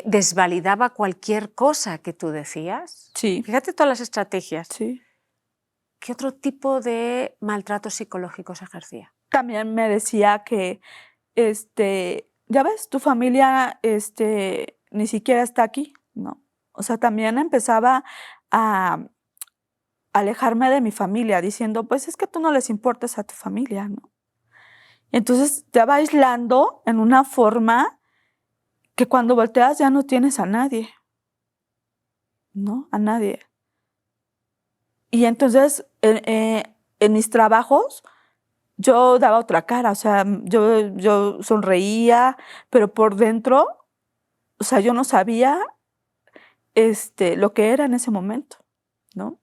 desvalidaba cualquier cosa que tú decías. Sí, Fíjate todas las estrategias. sí. ¿Qué otro tipo de maltratos psicológicos ejercía? También me decía que, ya ves, tu familia, ni siquiera está aquí, ¿no? O sea, también empezaba a alejarme de mi familia, diciendo, pues es que tú no les importas a tu familia, ¿no? Entonces te va aislando en una forma que cuando volteas ya no tienes a nadie, ¿no? A nadie. Y entonces en mis trabajos yo daba otra cara, o sea, yo sonreía, pero por dentro, o sea, yo no sabía lo que era en ese momento, ¿no?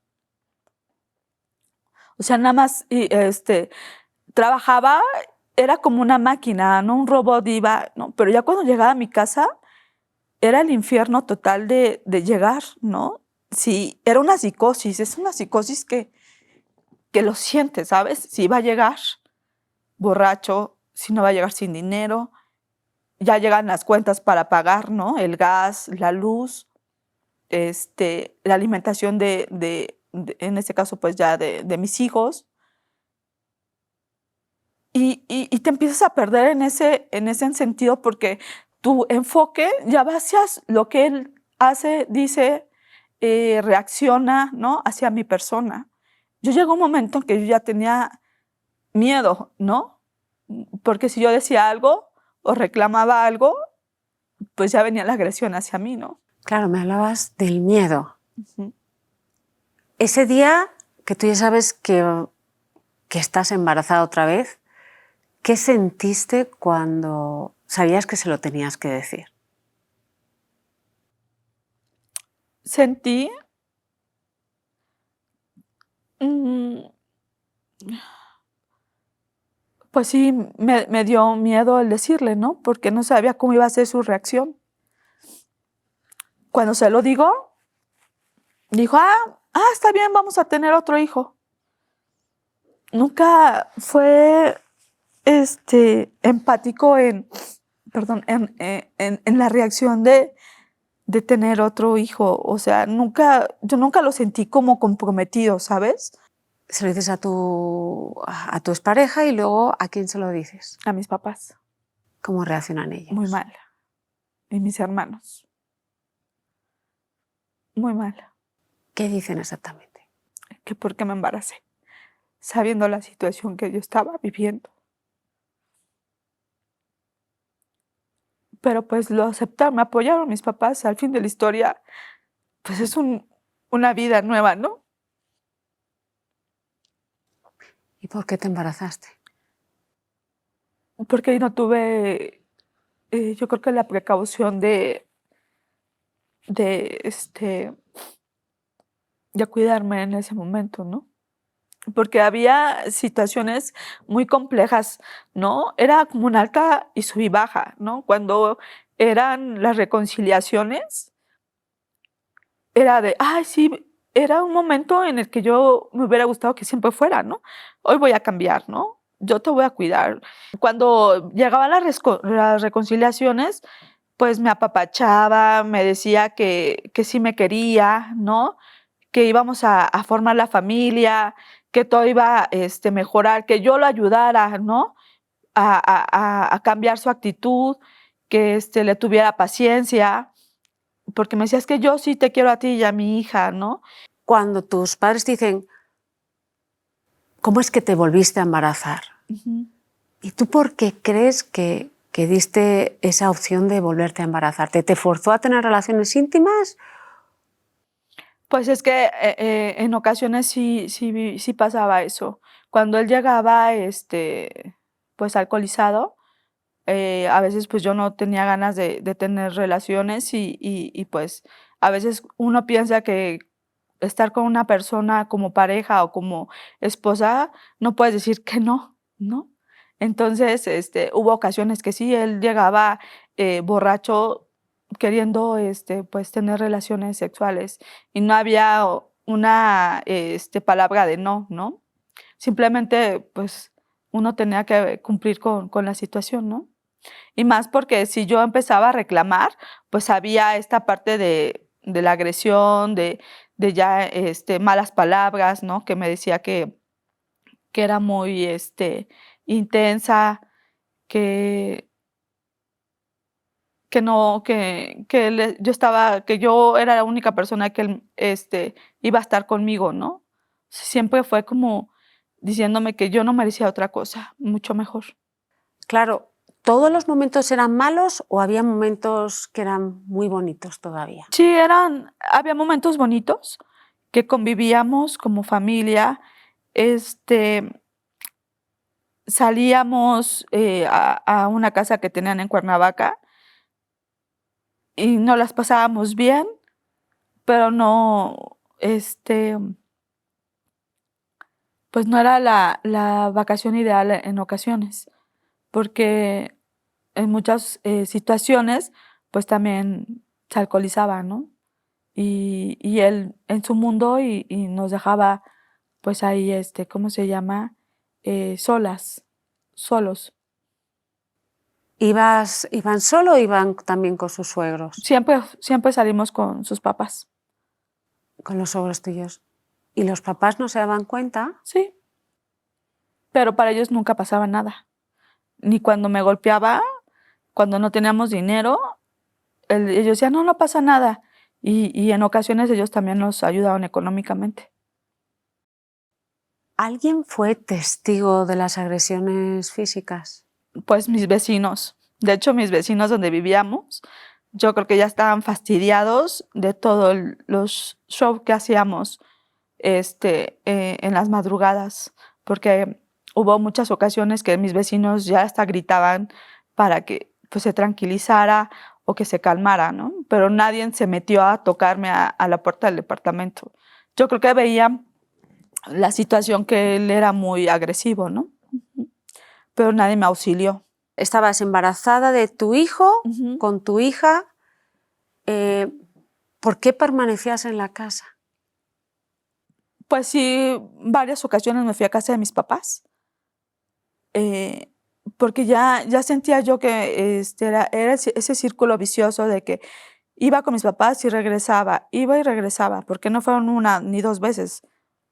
O sea, nada más trabajaba, era como una máquina, ¿no? Un robot iba, ¿no? Pero ya cuando llegaba a mi casa, era el infierno total de llegar, ¿no? Sí, era una psicosis, es una psicosis que lo sientes, ¿sabes? Si va a llegar borracho, si no va a llegar sin dinero, ya llegan las cuentas para pagar, ¿no? El gas, la luz, la alimentación en este caso, pues ya de mis hijos. Y te empiezas a perder en ese sentido porque tu enfoque ya va hacia lo que él hace, dice, reacciona, ¿no?, hacia mi persona. Yo llegó un momento en que yo ya tenía miedo, ¿no? Porque si yo decía algo o reclamaba algo, pues ya venía la agresión hacia mí, ¿no? Claro, me hablabas del miedo. Ujú. Ese día que tú ya sabes que estás embarazada otra vez, ¿qué sentiste cuando sabías que se lo tenías que decir? Sentí mm, pues sí, me dio miedo el decirle, ¿no? Porque no sabía cómo iba a ser su reacción. Cuando se lo digo, dijo, está bien, vamos a tener otro hijo. Nunca fue empático perdón, en la reacción de tener otro hijo. O sea, yo nunca lo sentí como comprometido, ¿sabes? Se lo dices a tu expareja y luego ¿a quién se lo dices? A mis papás, ¿Cómo reaccionan ellos? muy mal. Y mis hermanos, muy mal. ¿Qué dicen exactamente? Que por qué me embaracé, sabiendo la situación que yo estaba viviendo. Pero pues lo aceptaron, me apoyaron mis papás. Al fin de la historia, pues es una vida nueva, ¿no? ¿Y por qué te embarazaste? Porque no tuve, yo creo que la precaución de, este, de cuidarme en ese momento, ¿no? Porque había situaciones muy complejas, ¿no? Era como una alta y sub y baja, ¿no? Cuando eran las reconciliaciones, era de, sí, era un momento en el que yo me hubiera gustado que siempre fuera, ¿no? Hoy voy a cambiar, ¿no? Yo te voy a cuidar. Cuando llegaban las reconciliaciones, pues me apapachaba, me decía que sí me quería, ¿no? Que íbamos a formar la familia, que todo iba a mejorar, que yo lo ayudara, ¿no? A cambiar su actitud, que le tuviera paciencia, porque me decía, es que yo sí te quiero a ti y a mi hija, ¿no? Cuando tus padres te dicen, ¿cómo es que te volviste a embarazar? Ujú. ¿Y tú por qué crees que diste esa opción de volverte a embarazarte? ¿Te forzó a tener relaciones íntimas? Pues es que en ocasiones sí pasaba eso. Cuando él llegaba, pues alcoholizado, a veces pues yo no tenía ganas de tener relaciones y pues a veces uno piensa que estar con una persona como pareja o como esposa, no puedes decir que no, ¿no? Entonces, hubo ocasiones que sí, él llegaba borracho queriendo, pues, tener relaciones sexuales y no había una, palabra de no, ¿no? Simplemente, pues, uno tenía que cumplir con la situación, ¿no? Y más porque si yo empezaba a reclamar, pues había esta parte de la agresión, de ya, malas palabras, ¿no? Que me decía que era muy, intensa, que que no, que yo era la única persona que él, iba a estar conmigo, ¿no? Siempre fue como diciéndome que yo no merecía otra cosa, mucho mejor. Claro, ¿todos los momentos eran malos o había momentos que eran muy bonitos todavía? Sí, había momentos bonitos que convivíamos como familia, salíamos, a una casa que tenían en Cuernavaca y nos las pasábamos bien, pero no, pues no era la vacación ideal en ocasiones, porque en muchas, situaciones, pues también se alcoholizaba, ¿no? Y él en su mundo y nos dejaba, pues ahí, ¿cómo se llama? Solos. ¿Iban solo o iban también con sus suegros, Siempre salimos con sus papás. con los suegros tuyos? ¿Y los papás no se daban cuenta? Sí, pero para ellos nunca pasaba nada. Ni cuando me golpeaba, cuando no teníamos dinero, ellos decían, no, no pasa nada. y en ocasiones ellos también nos ayudaron económicamente. ¿Alguien fue testigo de las agresiones físicas? Pues mis vecinos. De hecho, mis vecinos donde vivíamos, yo creo que ya estaban fastidiados de todos los shows que hacíamos en las madrugadas, porque hubo muchas ocasiones que mis vecinos ya hasta gritaban para que pues, se tranquilizara o que se calmara, ¿no? Pero nadie se metió a tocarme a la puerta del departamento. Yo creo que veía la situación que él era muy agresivo, ¿no? Pero nadie me auxilió. Estabas embarazada de tu hijo, Uh-huh. con tu hija. ¿Por qué permanecías en la casa? Pues sí, varias ocasiones me fui a casa de mis papás, porque ya sentía yo que era ese círculo vicioso de que iba con mis papás y regresaba, iba y regresaba, porque no fueron una ni dos veces,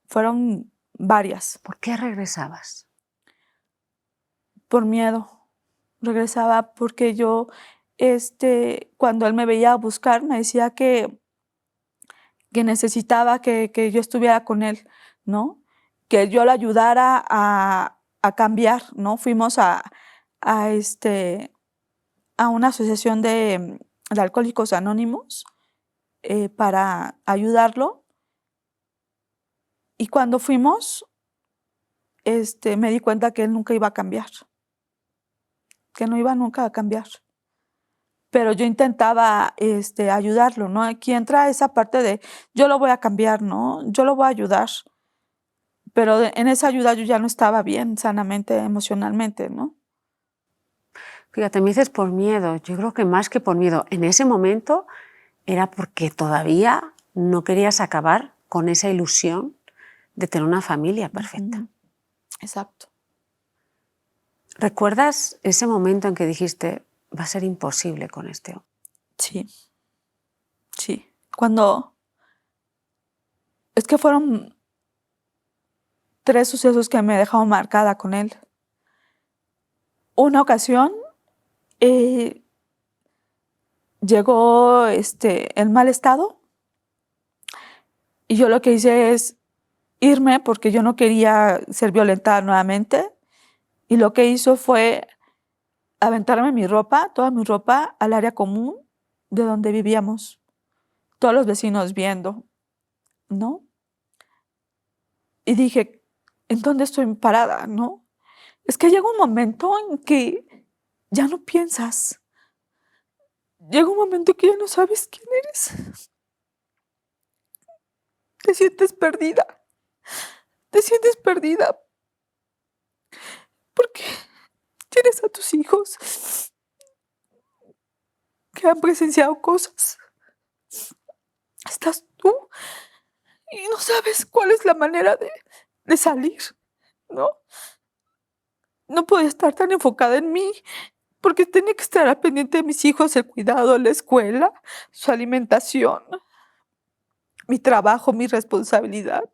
fueron varias. ¿Por qué regresabas? Por miedo. Regresaba porque yo, cuando él me veía a buscar, me decía que necesitaba que yo estuviera con él, ¿no? Que yo lo ayudara a cambiar, ¿no? Fuimos a, este, a una asociación de alcohólicos anónimos para ayudarlo. Y cuando fuimos, me di cuenta que él nunca iba a cambiar, que no iba nunca a cambiar. Pero yo intentaba ayudarlo, ¿no? Aquí entra esa parte de yo lo voy a cambiar, ¿no? Yo lo voy a ayudar. Pero en esa ayuda yo ya no estaba bien sanamente, emocionalmente, ¿no? Fíjate, me dices por miedo. Yo creo que más que por miedo, en ese momento era porque todavía no querías acabar con esa ilusión de tener una familia perfecta. Uh-huh. Exacto. ¿Recuerdas ese momento en que dijiste, va a ser imposible con este hombre? Sí, sí. Es que fueron 3 sucesos que me dejaron marcada con él. Una ocasión llegó en mal estado y yo lo que hice es irme porque yo no quería ser violentada nuevamente, y lo que hizo fue aventarme mi ropa, toda mi ropa, al área común de donde vivíamos, todos los vecinos viendo, ¿no? Y dije, ¿en dónde estoy parada, no? Es que llega un momento en que ya no piensas. Llega un momento que ya no sabes quién eres. Te sientes perdida. Te sientes perdida porque tienes a tus hijos que han presenciado cosas. Estás tú y no sabes cuál es la manera de salir, ¿no? No podía estar tan enfocada en mí porque tenía que estar al pendiente de mis hijos, el cuidado, la escuela, su alimentación, mi trabajo, mi responsabilidad.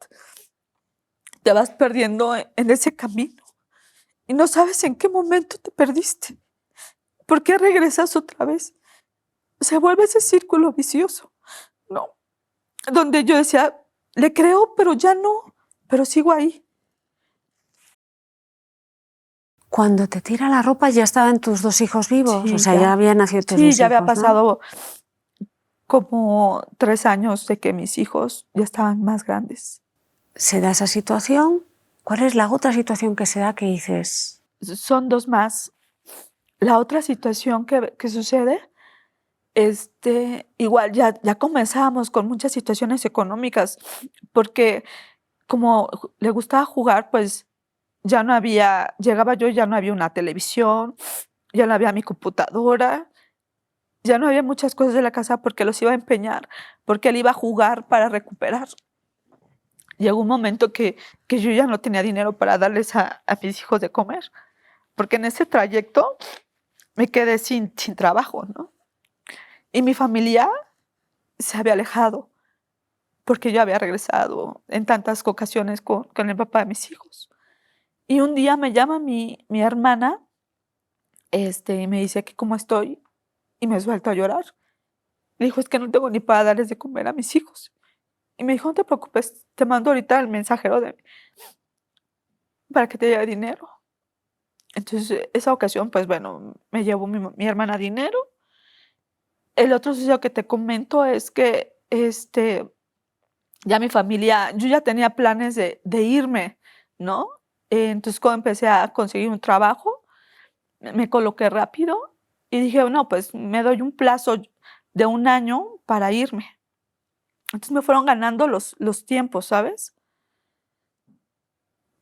Te vas perdiendo en ese camino y no sabes en qué momento te perdiste. ¿Por qué regresas otra vez? Se vuelve ese círculo vicioso, ¿no? Donde yo decía, le creo, pero ya no, pero sigo ahí. Cuando te tira la ropa ya estaban tus 2 hijos vivos, Sí, o sea, ya habían nacido tus 2 hijos, ya había ¿no? pasado como 3 años de que mis hijos ya estaban más grandes. ¿Se da esa situación? ¿Cuál es la otra situación que se da que dices? Son 2 más. La otra situación que sucede, igual ya comenzábamos con muchas situaciones económicas, porque como le gustaba jugar, pues ya no había, llegaba yo y ya no había una televisión, ya no había mi computadora, ya no había muchas cosas de la casa porque los iba a empeñar, porque él iba a jugar para recuperar. Llegó un momento que yo ya no tenía dinero para darles a mis hijos de comer, porque en ese trayecto me quedé sin trabajo, ¿no? Y mi familia se había alejado porque yo había regresado en tantas ocasiones con el papá de mis hijos. Y un día me llama mi hermana y me dice que cómo estoy y me suelto a llorar. Le dijo, es que no tengo ni para darles de comer a mis hijos. Y me dijo, no te preocupes, te mando ahorita el mensajero para que te lleve dinero. Entonces, esa ocasión, pues bueno, me llevó mi hermana dinero. El otro suceso que te comento es que ya mi familia, yo ya tenía planes de irme, ¿no? Entonces, cuando empecé a conseguir un trabajo, me coloqué rápido y dije, no, pues me doy un plazo de 1 año para irme. Entonces me fueron ganando los tiempos, ¿sabes?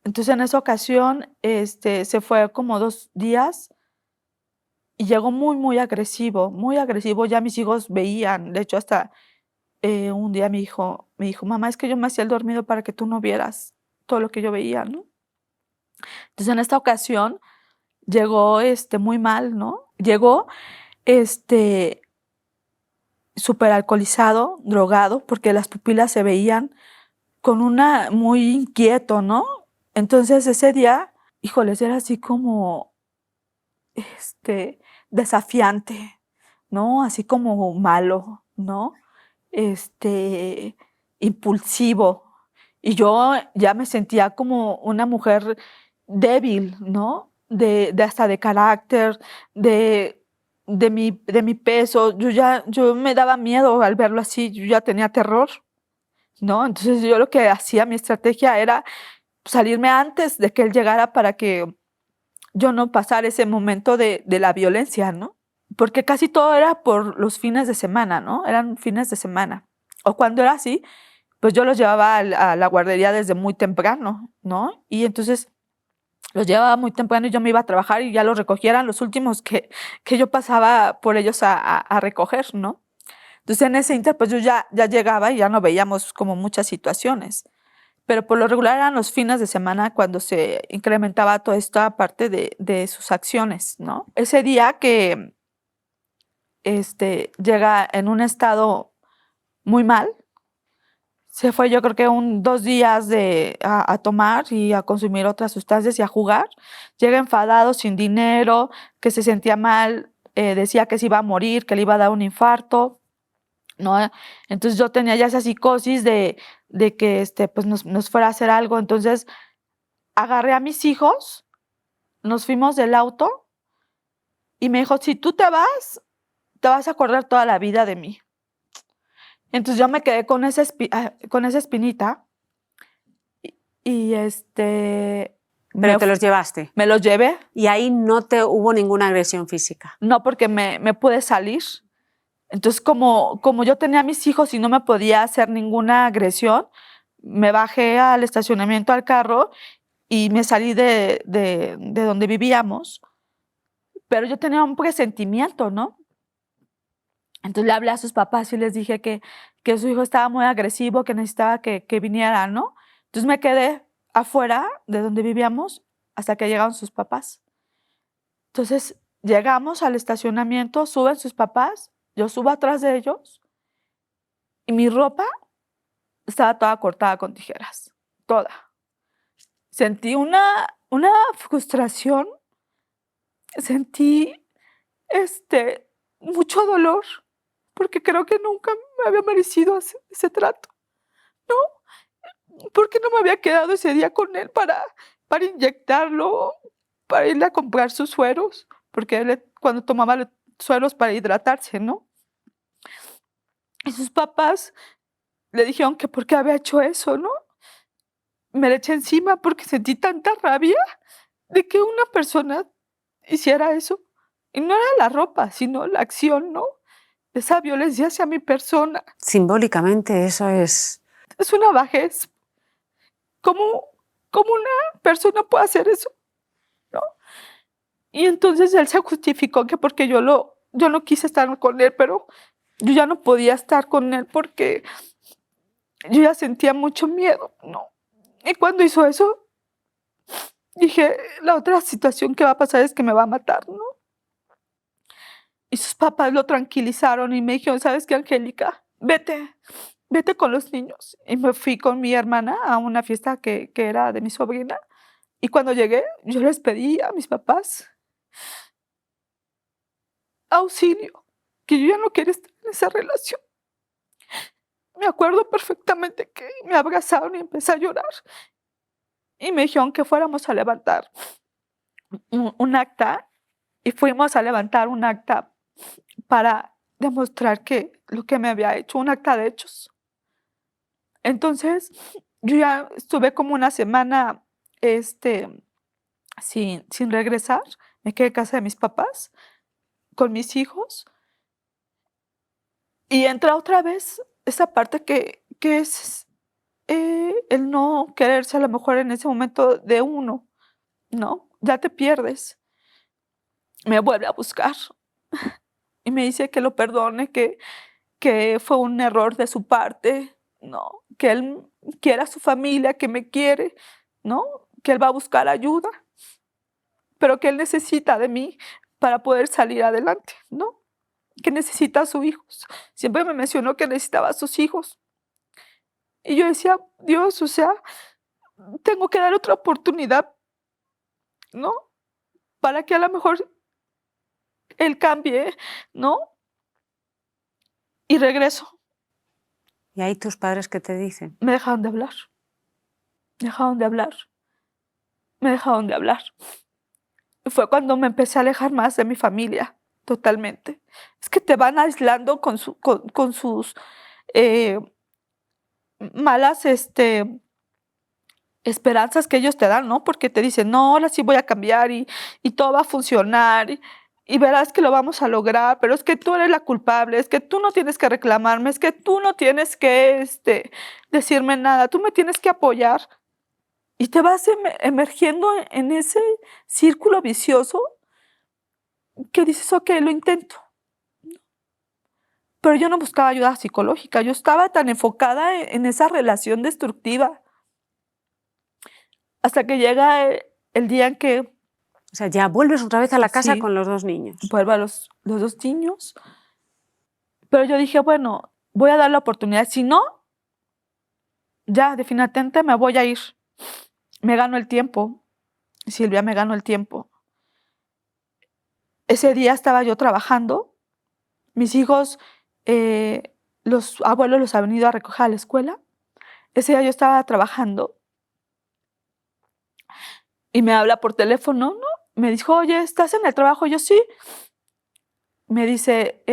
Entonces en esa ocasión se fue como 2 días y llegó muy, muy agresivo, muy agresivo. Ya mis hijos veían, de hecho hasta un día me dijo, mamá, es que yo me hacía el dormido para que tú no vieras todo lo que yo veía, ¿no? Entonces en esta ocasión llegó muy mal, ¿no? Llegó súper alcoholizado, drogado, porque las pupilas se veían con una muy inquieto, ¿no? Entonces ese día, híjoles, era así como desafiante, ¿no? Así como malo, ¿no? Este, impulsivo. Y yo ya me sentía como una mujer débil, ¿no? De hasta de carácter, de mi peso. Yo me daba miedo al verlo así, yo ya tenía terror, ¿no? Entonces yo lo que hacía, mi estrategia era salirme antes de que él llegara para que yo no pasara ese momento de la violencia, ¿no? Porque casi todo era por los fines de semana, ¿no? Eran fines de semana. O cuando era así, pues yo los llevaba a la guardería desde muy temprano, ¿no? Y entonces los llevaba muy temprano y yo me iba a trabajar y ya los recogieran los últimos que yo pasaba por ellos a recoger, ¿no? Entonces en ese inter, pues yo ya llegaba y ya no veíamos como muchas situaciones. Pero por lo regular eran los fines de semana cuando se incrementaba toda esta parte de sus acciones, ¿no? Ese día que llega en un estado muy mal, se fue yo creo que 2 días a tomar y a consumir otras sustancias y a jugar. Llega enfadado, sin dinero, que se sentía mal, decía que se iba a morir, que le iba a dar un infarto, ¿no? Entonces yo tenía ya esa psicosis de que pues nos fuera a hacer algo. Entonces agarré a mis hijos, nos fuimos del auto y me dijo, si tú te vas a acordar toda la vida de mí. Entonces yo me quedé con esa espinita y Pero te los llevaste. me los llevé. Y ahí no te hubo ninguna agresión física. No, porque me pude salir. Entonces, como yo tenía a mis hijos y no me podía hacer ninguna agresión, me bajé al estacionamiento al carro y me salí de donde vivíamos. Pero yo tenía un presentimiento, ¿no? Entonces le hablé a sus papás y les dije que su hijo estaba muy agresivo, que necesitaba que viniera, ¿no? Entonces me quedé afuera de donde vivíamos hasta que llegaron sus papás. Entonces llegamos al estacionamiento, suben sus papás, yo subo atrás de ellos y mi ropa estaba toda cortada con tijeras, toda. Sentí una frustración, sentí mucho dolor, porque creo que nunca me había merecido ese trato, ¿no? Porque no me había quedado ese día con él para inyectarlo, para irle a comprar sus sueros, porque él cuando tomaba los sueros para hidratarse, ¿no? Y sus papás le dijeron que por qué había hecho eso, ¿no? Me le eché encima porque sentí tanta rabia de que una persona hiciera eso. Y no era la ropa, sino la acción, ¿no? Esa violencia hacia mi persona. Simbólicamente eso es... Es una bajez. ¿Cómo una persona puede hacer eso? ¿No? Y entonces él se justificó que porque yo no quise estar con él, pero yo ya no podía estar con él porque yo ya sentía mucho miedo, ¿no? Y cuando hizo eso, dije, la otra situación que va a pasar es que me va a matar, ¿no? Y sus papás lo tranquilizaron y me dijeron, ¿sabes qué, Angélica? Vete con los niños. Y me fui con mi hermana a una fiesta que era de mi sobrina. Y cuando llegué, yo les pedí a mis papás auxilio, que yo ya no quería estar en en esa relación. Me acuerdo perfectamente que me abrazaron y empecé a llorar y me dijeron que fuéramos a levantar un acta y fuimos a levantar un acta para demostrar que lo que me había hecho, un acta de hechos. Entonces, yo ya estuve como una semana, sin regresar. Me quedé en casa de mis papás, con mis hijos, y entra otra vez esa parte que es, el no quererse a lo mejor en ese momento de uno, ¿no? Ya te pierdes. Me vuelve a buscar y me dice que lo perdone, que fue un error de su parte, ¿no? Que él quiere a su familia, que me quiere, ¿no? Que él va a buscar ayuda, pero que él necesita de mí para poder salir adelante, ¿no? Que necesita a sus hijos. Siempre me mencionó que necesitaba a sus hijos. Y yo decía, Dios, o sea, tengo que dar otra oportunidad, ¿no? Para que a lo mejor él cambie, ¿no? Y regreso. ¿Y ahí tus padres qué te dicen? Me dejaron de hablar. Me dejaron de hablar. Me dejaron de hablar. Y fue cuando me empecé a alejar más de mi familia, totalmente. Es que te van aislando con sus eh, malas esperanzas que ellos te dan, ¿no? Porque te dicen, no, ahora sí voy a cambiar y todo va a funcionar y verás que lo vamos a lograr, pero es que tú eres la culpable, es que tú no tienes que reclamarme, es que tú no tienes que decirme nada, tú me tienes que apoyar. Y te vas emergiendo en ese círculo vicioso que dices, ok, lo intento. Pero yo no buscaba ayuda psicológica, yo estaba tan enfocada en esa relación destructiva. Hasta que llega el día en que... O sea, ya vuelves otra vez a la casa sí, con los dos niños. Vuelvo a los dos niños. Pero yo dije, bueno, voy a dar la oportunidad. Si no, ya definitivamente me voy a ir. Me gano el tiempo. Silvia, me gano el tiempo. Ese día estaba yo trabajando. Mis hijos, los abuelos los han venido a recoger a la escuela. Ese día yo estaba trabajando. Y me habla por teléfono, ¿no? Me dijo, oye, ¿estás en el trabajo? Yo sí. Me dice,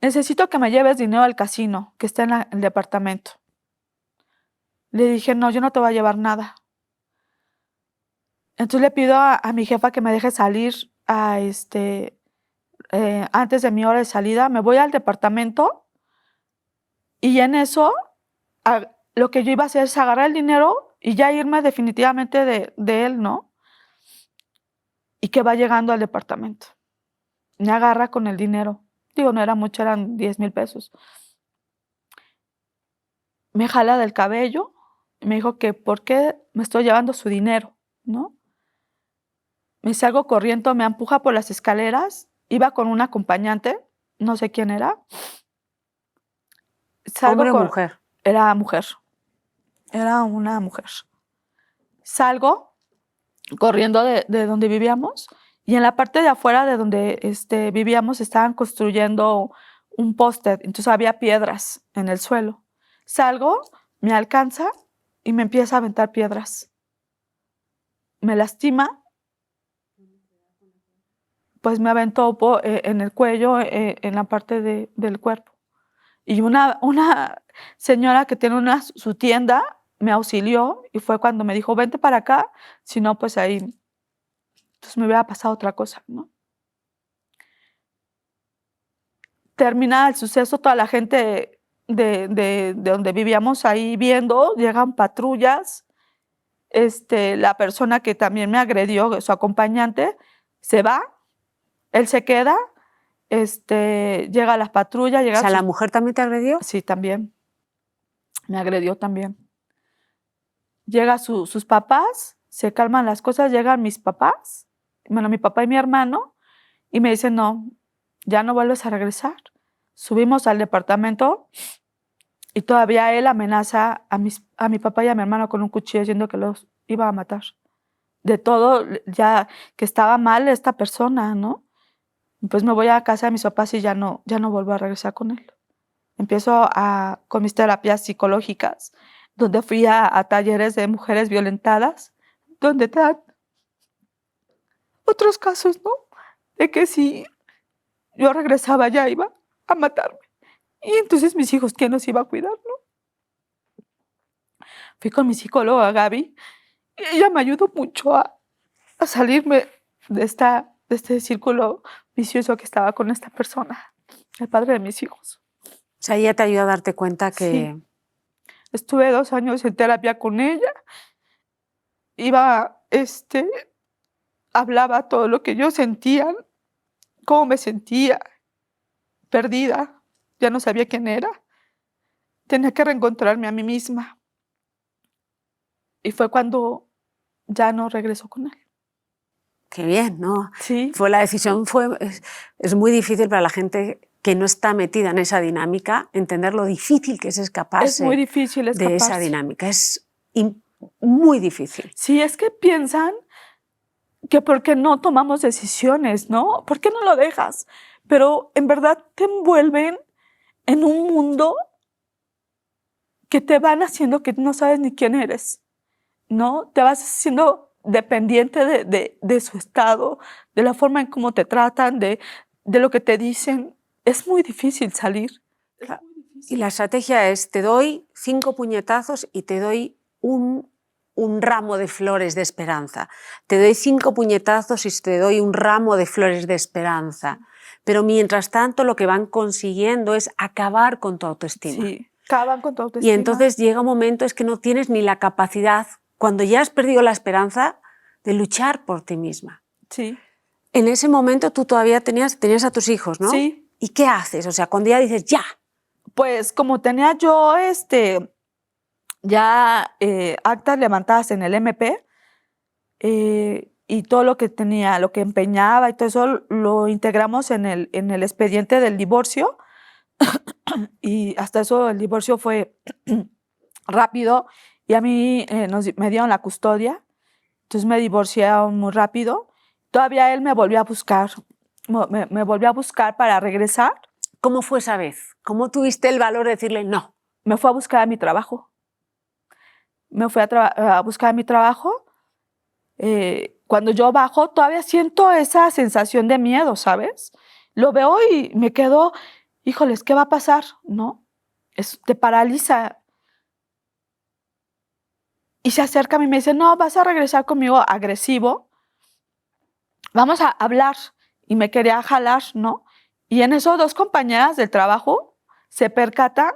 necesito que me lleves dinero al casino, que está en el departamento. Le dije, no, yo no te voy a llevar nada. Entonces le pido a mi jefa que me deje salir antes de mi hora de salida. Me voy al departamento y en eso lo que yo iba a hacer es agarrar el dinero y ya irme definitivamente de él, ¿no? Y que va llegando al departamento. Me agarra con el dinero. Digo, no era mucho, eran 10,000 pesos. Me jala del cabello y me dijo que por qué me estoy llevando su dinero, ¿no? Me salgo corriendo, me empuja por las escaleras. Iba con un acompañante, no sé quién era. ¿Hombre o mujer? Era mujer. Era una mujer. Salgo corriendo de donde vivíamos y en la parte de afuera de donde vivíamos estaban construyendo un poste, entonces había piedras en el suelo. Salgo, me alcanza y me empieza a aventar piedras. Me lastima, pues me aventó en el cuello, en la parte del cuerpo. Y una señora que tiene su tienda me auxilió y fue cuando me dijo, vente para acá, si no, pues ahí, entonces me hubiera pasado otra cosa, ¿no? Termina el suceso, toda la gente de donde vivíamos ahí viendo, llegan patrullas, la persona que también me agredió, su acompañante, se va, él se queda, llega la patrulla, O sea, ¿la mujer también te agredió? Sí, también, me agredió también. Llega sus papás, se calman las cosas, llegan mis papás, bueno, mi papá y mi hermano, y me dicen, no, ya no vuelves a regresar. Subimos al departamento y todavía él amenaza a mi papá y a mi hermano con un cuchillo diciendo que los iba a matar. De todo, ya que estaba mal esta persona, ¿no? Pues me voy a casa de mis papás y ya no vuelvo a regresar con él. Empiezo con mis terapias psicológicas, donde fui a talleres de mujeres violentadas, donde te dan otros casos, ¿no? De que si yo regresaba ya iba a matarme. Y entonces mis hijos, ¿quién los iba a cuidar, no? Fui con mi psicóloga Gaby y ella me ayudó mucho a salirme de este círculo vicioso que estaba con esta persona, el padre de mis hijos. O sea, ella te ayudó a darte cuenta que... Sí. Estuve 2 años en terapia con ella. Iba, hablaba todo lo que yo sentía, cómo me sentía, perdida. Ya no sabía quién era. Tenía que reencontrarme a mí misma. Y fue cuando ya no regresó con él. Qué bien, ¿no? Sí. La decisión es muy difícil para la gente que no está metida en esa dinámica, entender lo difícil que es escaparse. Es muy difícil escaparse de esa dinámica. Es muy difícil. Sí, es que piensan que porque no tomamos decisiones, ¿no? ¿Por qué no lo dejas? Pero en verdad te envuelven en un mundo que te van haciendo que no sabes ni quién eres, ¿no? Te vas haciendo dependiente de su estado, de la forma en cómo te tratan, de lo que te dicen. Es muy difícil salir. Claro. Y la estrategia es, te doy 5 puñetazos y te doy un ramo de flores de esperanza. Te doy 5 puñetazos y te doy un ramo de flores de esperanza. Pero mientras tanto lo que van consiguiendo es acabar con tu autoestima. Sí, acaban con tu autoestima. Y entonces llega un momento es que no tienes ni la capacidad, cuando ya has perdido la esperanza, de luchar por ti misma. Sí. En ese momento tú todavía tenías a tus hijos, ¿no? Sí. ¿Y qué haces? O sea, cuando ya dices, ya. Pues como tenía yo ya actas levantadas en el MP y todo lo que tenía, lo que empeñaba y todo eso lo integramos en el expediente del divorcio y hasta eso el divorcio fue rápido y a mí me dieron la custodia, entonces me divorcié muy rápido. Todavía él me volvió a buscar, me volvió a buscar para regresar. ¿Cómo fue esa vez? ¿Cómo tuviste el valor de decirle no? Me fue a buscar a mi trabajo. Me fui a buscar a mi trabajo. Cuando yo bajo, todavía siento esa sensación de miedo, ¿sabes? Lo veo y me quedo, híjoles, ¿qué va a pasar? ¿No? Te paraliza. Y se acerca a mí y me dice, no, vas a regresar conmigo agresivo. Vamos a hablar. Y me quería jalar, ¿no? Y en eso 2 compañeras del trabajo se percatan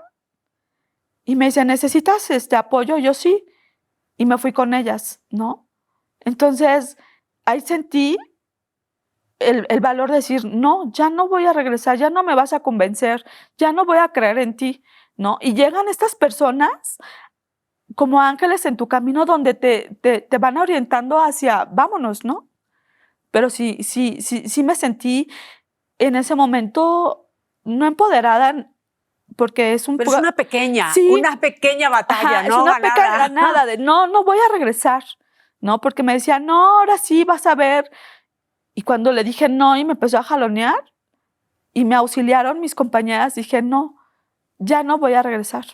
y me dicen, ¿necesitas apoyo? Yo sí. Y me fui con ellas, ¿no? Entonces, ahí sentí el valor de decir, no, ya no voy a regresar, ya no me vas a convencer, ya no voy a creer en ti, ¿no? Y llegan estas personas como ángeles en tu camino donde te van orientando hacia, vámonos, ¿no? Pero sí me sentí en ese momento no empoderada, porque es Pero es una pequeña batalla, ajá, ¿no? Es una pequeña ganada de no voy a regresar, ¿no? Porque me decía, no, ahora sí vas a ver. Y cuando le dije no y me empezó a jalonear y me auxiliaron mis compañeras, dije, no, ya no voy a regresar.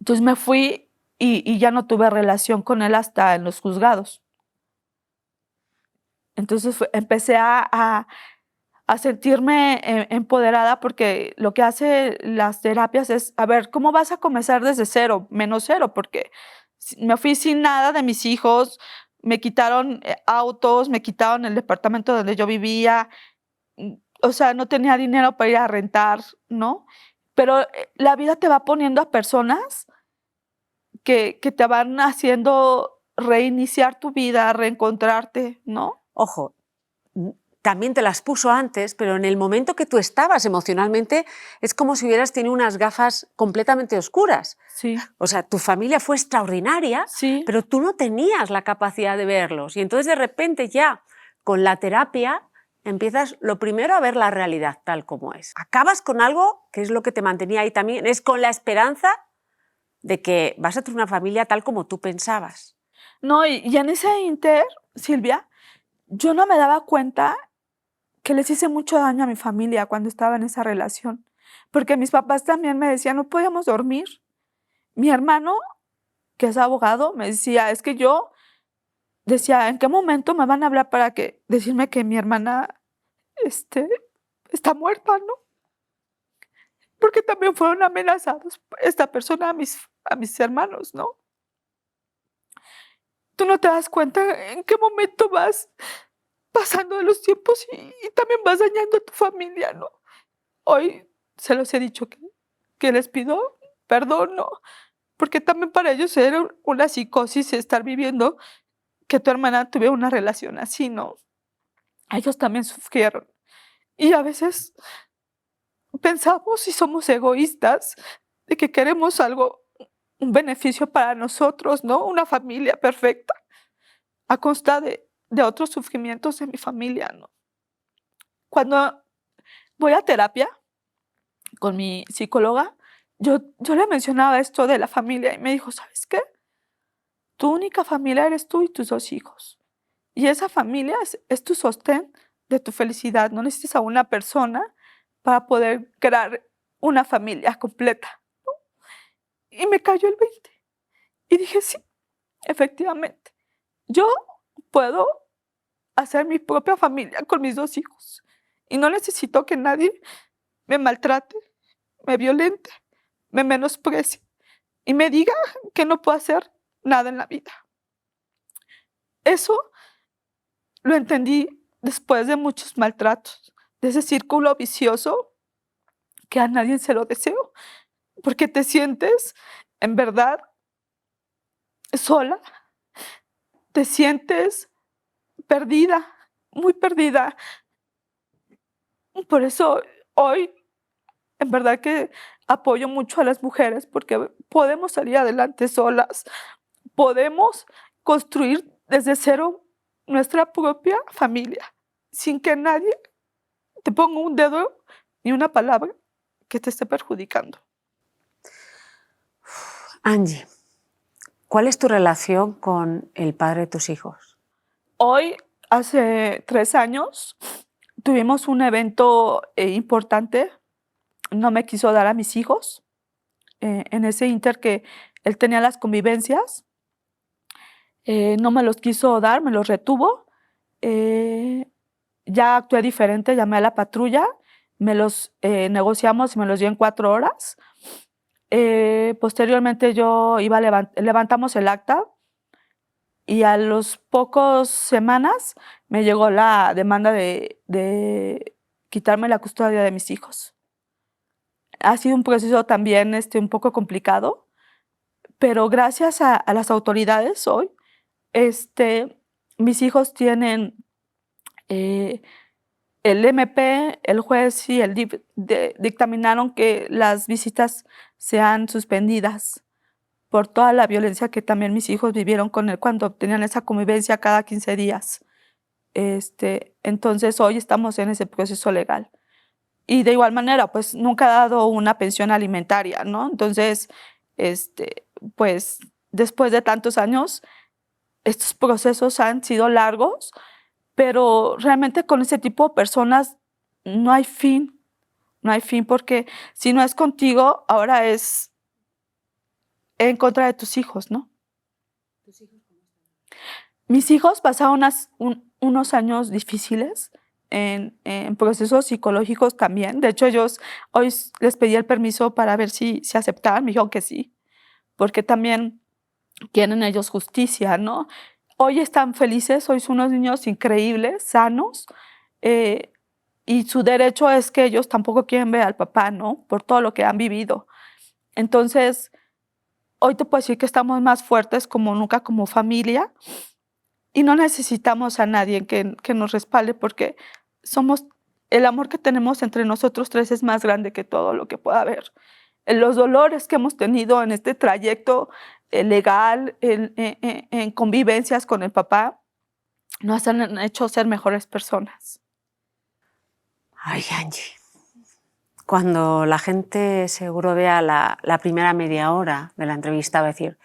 Entonces me fui y ya no tuve relación con él hasta en los juzgados. Entonces empecé a sentirme empoderada porque lo que hace las terapias es, a ver, ¿cómo vas a comenzar desde cero, menos cero? Porque me fui sin nada de mis hijos, me quitaron autos, me quitaron el departamento donde yo vivía, o sea, no tenía dinero para ir a rentar, ¿no? Pero la vida te va poniendo a personas que te van haciendo reiniciar tu vida, reencontrarte, ¿no? Ojo, también te las puso antes, pero en el momento que tú estabas emocionalmente es como si hubieras tenido unas gafas completamente oscuras. Sí. O sea, tu familia fue extraordinaria, sí. pero tú no tenías la capacidad de verlos. Y entonces de repente ya con la terapia empiezas lo primero a ver la realidad tal como es. Acabas con algo que es lo que te mantenía ahí también, es con la esperanza de que vas a tener una familia tal como tú pensabas. No, y en ese inter, Silvia, yo no me daba cuenta que les hice mucho daño a mi familia cuando estaba en esa relación, porque mis papás también me decían, no podíamos dormir. Mi hermano, que es abogado, me decía, es que yo decía, ¿en qué momento me van a hablar para decirme que mi hermana está muerta, ¿no? Porque también fueron amenazados esta persona a mis hermanos, ¿no? Tú no te das cuenta en qué momento vas pasando de los tiempos y también vas dañando a tu familia, ¿no? Hoy se los he dicho que les pido perdón, ¿no? Porque también para ellos era una psicosis estar viviendo que tu hermana tuviera una relación así, ¿no? Ellos también sufrieron. Y a veces pensamos y somos egoístas de que queremos algo, un beneficio para nosotros, ¿no? Una familia perfecta, a costa de otros sufrimientos de mi familia, ¿no? Cuando voy a terapia con mi psicóloga, yo le mencionaba esto de la familia y me dijo, ¿sabes qué? Tu única familia eres tú y tus 2 hijos. Y esa familia es tu sostén de tu felicidad. No necesitas a una persona para poder crear una familia completa, ¿no? Y me cayó el 20. Y dije, sí, efectivamente, yo puedo hacer mi propia familia con mis 2 hijos. Y no necesito que nadie me maltrate, me violente, me menosprecie y me diga que no puedo hacer nada en la vida. Eso lo entendí después de muchos maltratos, de ese círculo vicioso que a nadie se lo deseo, porque te sientes en verdad sola, te sientes perdida, muy perdida. Por eso hoy en verdad que apoyo mucho a las mujeres porque podemos salir adelante solas, podemos construir desde cero nuestra propia familia, sin que nadie te ponga un dedo ni una palabra que te esté perjudicando. Angie, ¿cuál es tu relación con el padre de tus hijos? Hoy, hace 3 años, tuvimos un evento importante. No me quiso dar a mis hijos. En ese inter que él tenía las convivencias, no me los quiso dar, me los retuvo. Ya actué diferente, llamé a la patrulla, me los negociamos y me los dio en 4 horas. Posteriormente levantamos el acta y a los pocos semanas me llegó la demanda de quitarme la custodia de mis hijos. Ha sido un proceso también un poco complicado, pero gracias a las autoridades hoy, mis hijos tienen el MP, el juez y el DIF dictaminaron que las visitas sean suspendidas por toda la violencia que también mis hijos vivieron con él cuando tenían esa convivencia cada 15 días. Entonces hoy estamos en ese proceso legal. Y de igual manera, pues nunca ha dado una pensión alimentaria, ¿no? Entonces, pues después de tantos años, estos procesos han sido largos, pero realmente con ese tipo de personas no hay fin, no hay fin, porque si no es contigo, ahora es en contra de tus hijos, ¿no? ¿Tus hijos cómo están? Mis hijos pasaron unos años difíciles en procesos psicológicos también. De hecho, hoy les pedí el permiso para ver si aceptaban, me dijeron que sí, porque también quieren ellos justicia, ¿no? Hoy están felices, hoy son unos niños increíbles, sanos, y su derecho es que ellos tampoco quieren ver al papá, ¿no? Por todo lo que han vivido. Entonces, hoy te puedo decir que estamos más fuertes como nunca como familia y no necesitamos a nadie que nos respalde porque el amor que tenemos entre nosotros 3 es más grande que todo lo que pueda haber. Los dolores que hemos tenido en este trayecto legal, en convivencias con el papá, nos han hecho ser mejores personas. Ay, Angie, cuando la gente seguro vea la primera media hora de la entrevista va a decir,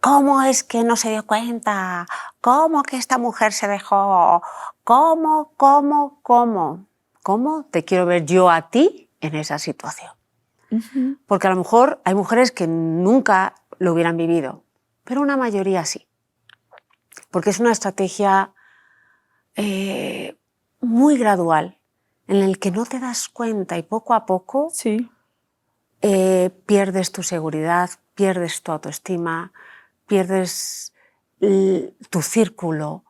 ¿cómo es que no se dio cuenta? ¿Cómo que esta mujer se dejó? ¿Cómo te quiero ver yo a ti en esa situación? Porque a lo mejor hay mujeres que nunca lo hubieran vivido, pero una mayoría sí. Porque es una estrategia muy gradual, en el que no te das cuenta y poco a poco Sí. Pierdes tu seguridad, pierdes tu autoestima, pierdes tu círculo,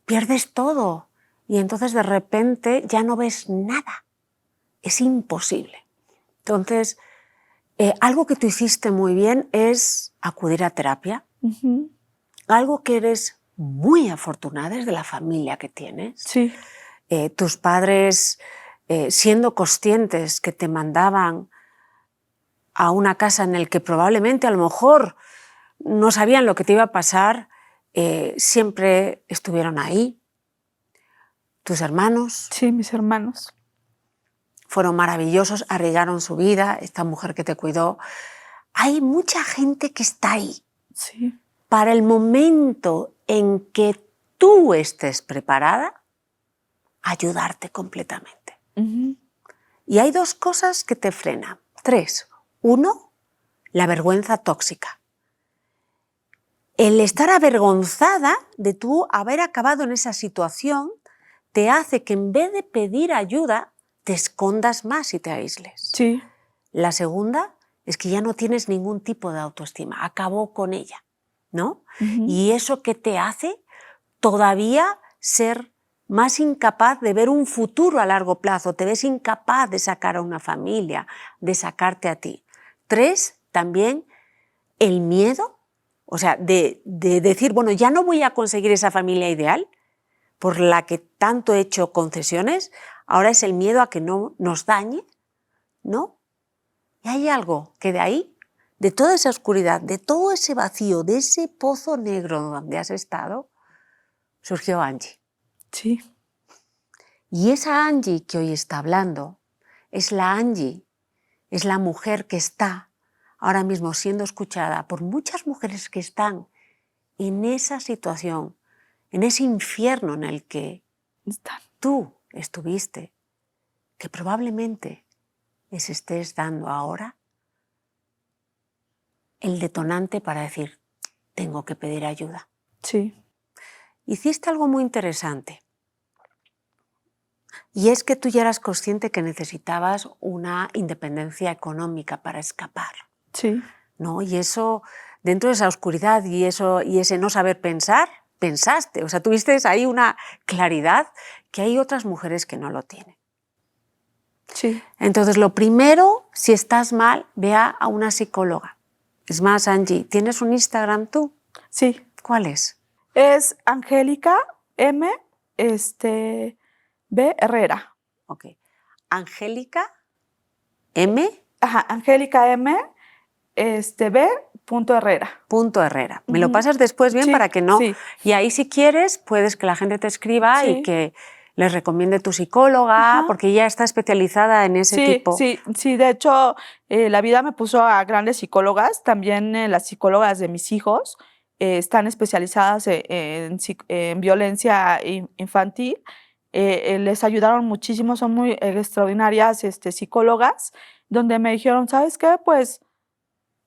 pierdes todo. Y entonces de repente ya no ves nada. Es imposible. Entonces, algo que tú hiciste muy bien es acudir a terapia. Algo que eres muy afortunada es de la familia que tienes. Sí. Tus padres, siendo conscientes que te mandaban a una casa en la que probablemente a lo mejor no sabían lo que te iba a pasar, siempre estuvieron ahí. Tus hermanos Sí, mis hermanos. fueron maravillosos, arriesgaron su vida, esta mujer que te cuidó. Hay mucha gente que está ahí Sí. para el momento en que tú estés preparada, ayudarte completamente. Y hay 2 cosas que te frenan. 3. 1, la vergüenza tóxica. El estar avergonzada de tú haber acabado en esa situación te hace que en vez de pedir ayuda, te escondas más y te aísles. Sí. La segunda es que ya no tienes ningún tipo de autoestima, acabó con ella, ¿no? Y eso que te hace todavía ser más incapaz de ver un futuro a largo plazo, te ves incapaz de sacar a una familia, de sacarte a ti. 3, también el miedo, o sea, de decir, bueno, ya no voy a conseguir esa familia ideal por la que tanto he hecho concesiones, ahora es el miedo a que no nos dañe, ¿no? Y hay algo que de ahí, de toda esa oscuridad, de todo ese vacío, de ese pozo negro donde has estado, surgió Angie. Sí. Y esa Angie que hoy está hablando es la Angie, es la mujer que está ahora mismo siendo escuchada por muchas mujeres que están en esa situación, en ese infierno en el que tú estuviste, que probablemente les estés dando ahora el detonante para decir, tengo que pedir ayuda. Sí. Hiciste algo muy interesante. Y es que tú ya eras consciente que necesitabas una independencia económica para escapar. Sí. ¿No? Y eso, dentro de esa oscuridad y ese no saber pensar, pensaste. O sea, tuviste ahí una claridad que hay otras mujeres que no lo tienen. Sí. Entonces, lo primero, si estás mal, ve a una psicóloga. Es más, Angie, ¿tienes un Instagram tú? Sí. ¿Cuál es? Es Angélica M. B. Herrera. Ok. Angélica M. Ajá, Angélica M. B. Herrera. Herrera. Me lo pasas después bien Sí, para que no... sí. Y ahí si quieres puedes que la gente te escriba y Sí. que les recomiende tu psicóloga, Ajá. porque ella está especializada en ese tipo. Sí, de hecho, la vida me puso a grandes psicólogas, también las psicólogas de mis hijos están especializadas en violencia infantil, les ayudaron muchísimo, son muy extraordinarias psicólogas, donde me dijeron, ¿sabes qué? Pues,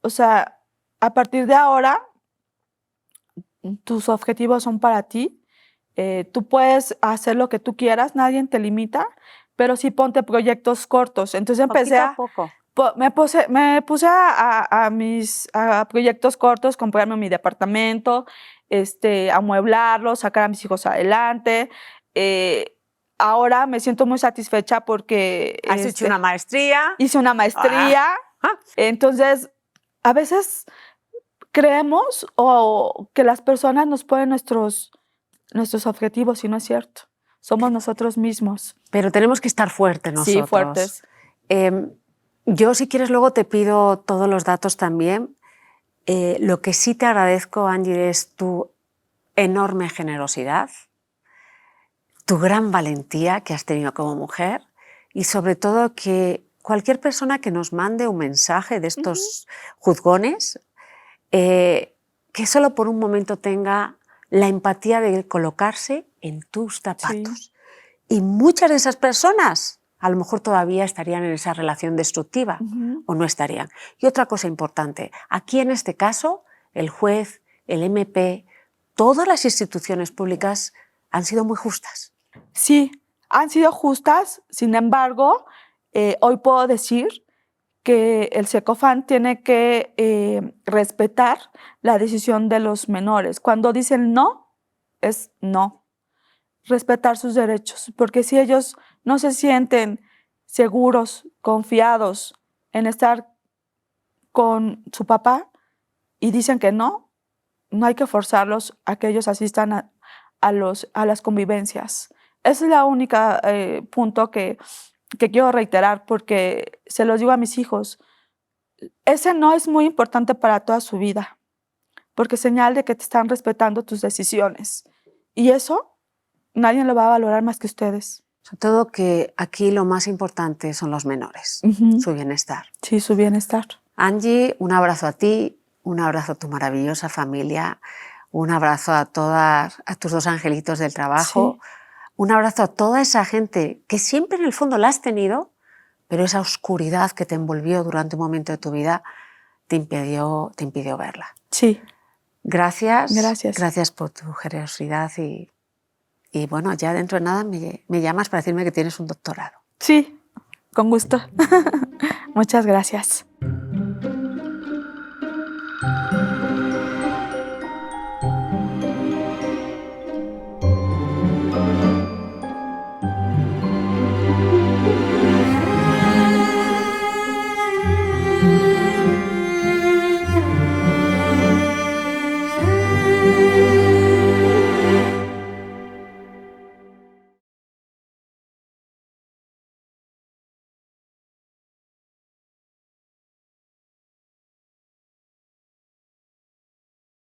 o sea, a partir de ahora, tus objetivos son para ti. Tú puedes hacer lo que tú quieras, nadie te limita, pero sí ponte proyectos cortos. Entonces empecé Poquito a poco. me puse a proyectos cortos, comprarme mi departamento, amueblarlo, sacar a mis hijos adelante. Ahora me siento muy satisfecha porque Has hecho una maestría. hice una maestría. Entonces, a veces creemos que las personas nos ponen nuestros objetivos y no es cierto. Somos nosotros mismos. Pero tenemos que estar fuertes nosotros. Sí, fuertes. Yo, si quieres, luego te pido todos los datos también. Lo que sí te agradezco, Angie, es tu enorme generosidad, tu gran valentía que has tenido como mujer y sobre todo que cualquier persona que nos mande un mensaje de estos juzgones, que solo por un momento tenga la empatía de colocarse en tus zapatos. Sí. Y muchas de esas personas a lo mejor todavía estarían en esa relación destructiva o no estarían. Y otra cosa importante, aquí en este caso, el juez, el MP, todas las instituciones públicas han sido muy justas. Sí, han sido justas, sin embargo, hoy puedo decir que el SECOFAN tiene que respetar la decisión de los menores. Cuando dicen no, es no. Respetar sus derechos, porque si ellos no se sienten seguros, confiados en estar con su papá y dicen que no, no hay que forzarlos a que ellos asistan a las convivencias. Ese es el único punto que quiero reiterar, porque se los digo a mis hijos. Ese no es muy importante para toda su vida, porque es señal de que te están respetando tus decisiones. Y eso nadie lo va a valorar más que ustedes. Sobre todo que aquí lo más importante son los menores, su bienestar. Sí, su bienestar. Angie, un abrazo a ti, un abrazo a tu maravillosa familia, un abrazo a tus dos angelitos del trabajo, sí. Un abrazo a toda esa gente que siempre en el fondo la has tenido, pero esa oscuridad que te envolvió durante un momento de tu vida te impidió verla. Sí. Gracias. Gracias. Gracias por tu generosidad y bueno, ya dentro de nada me llamas para decirme que tienes un doctorado. Sí, con gusto. Muchas gracias.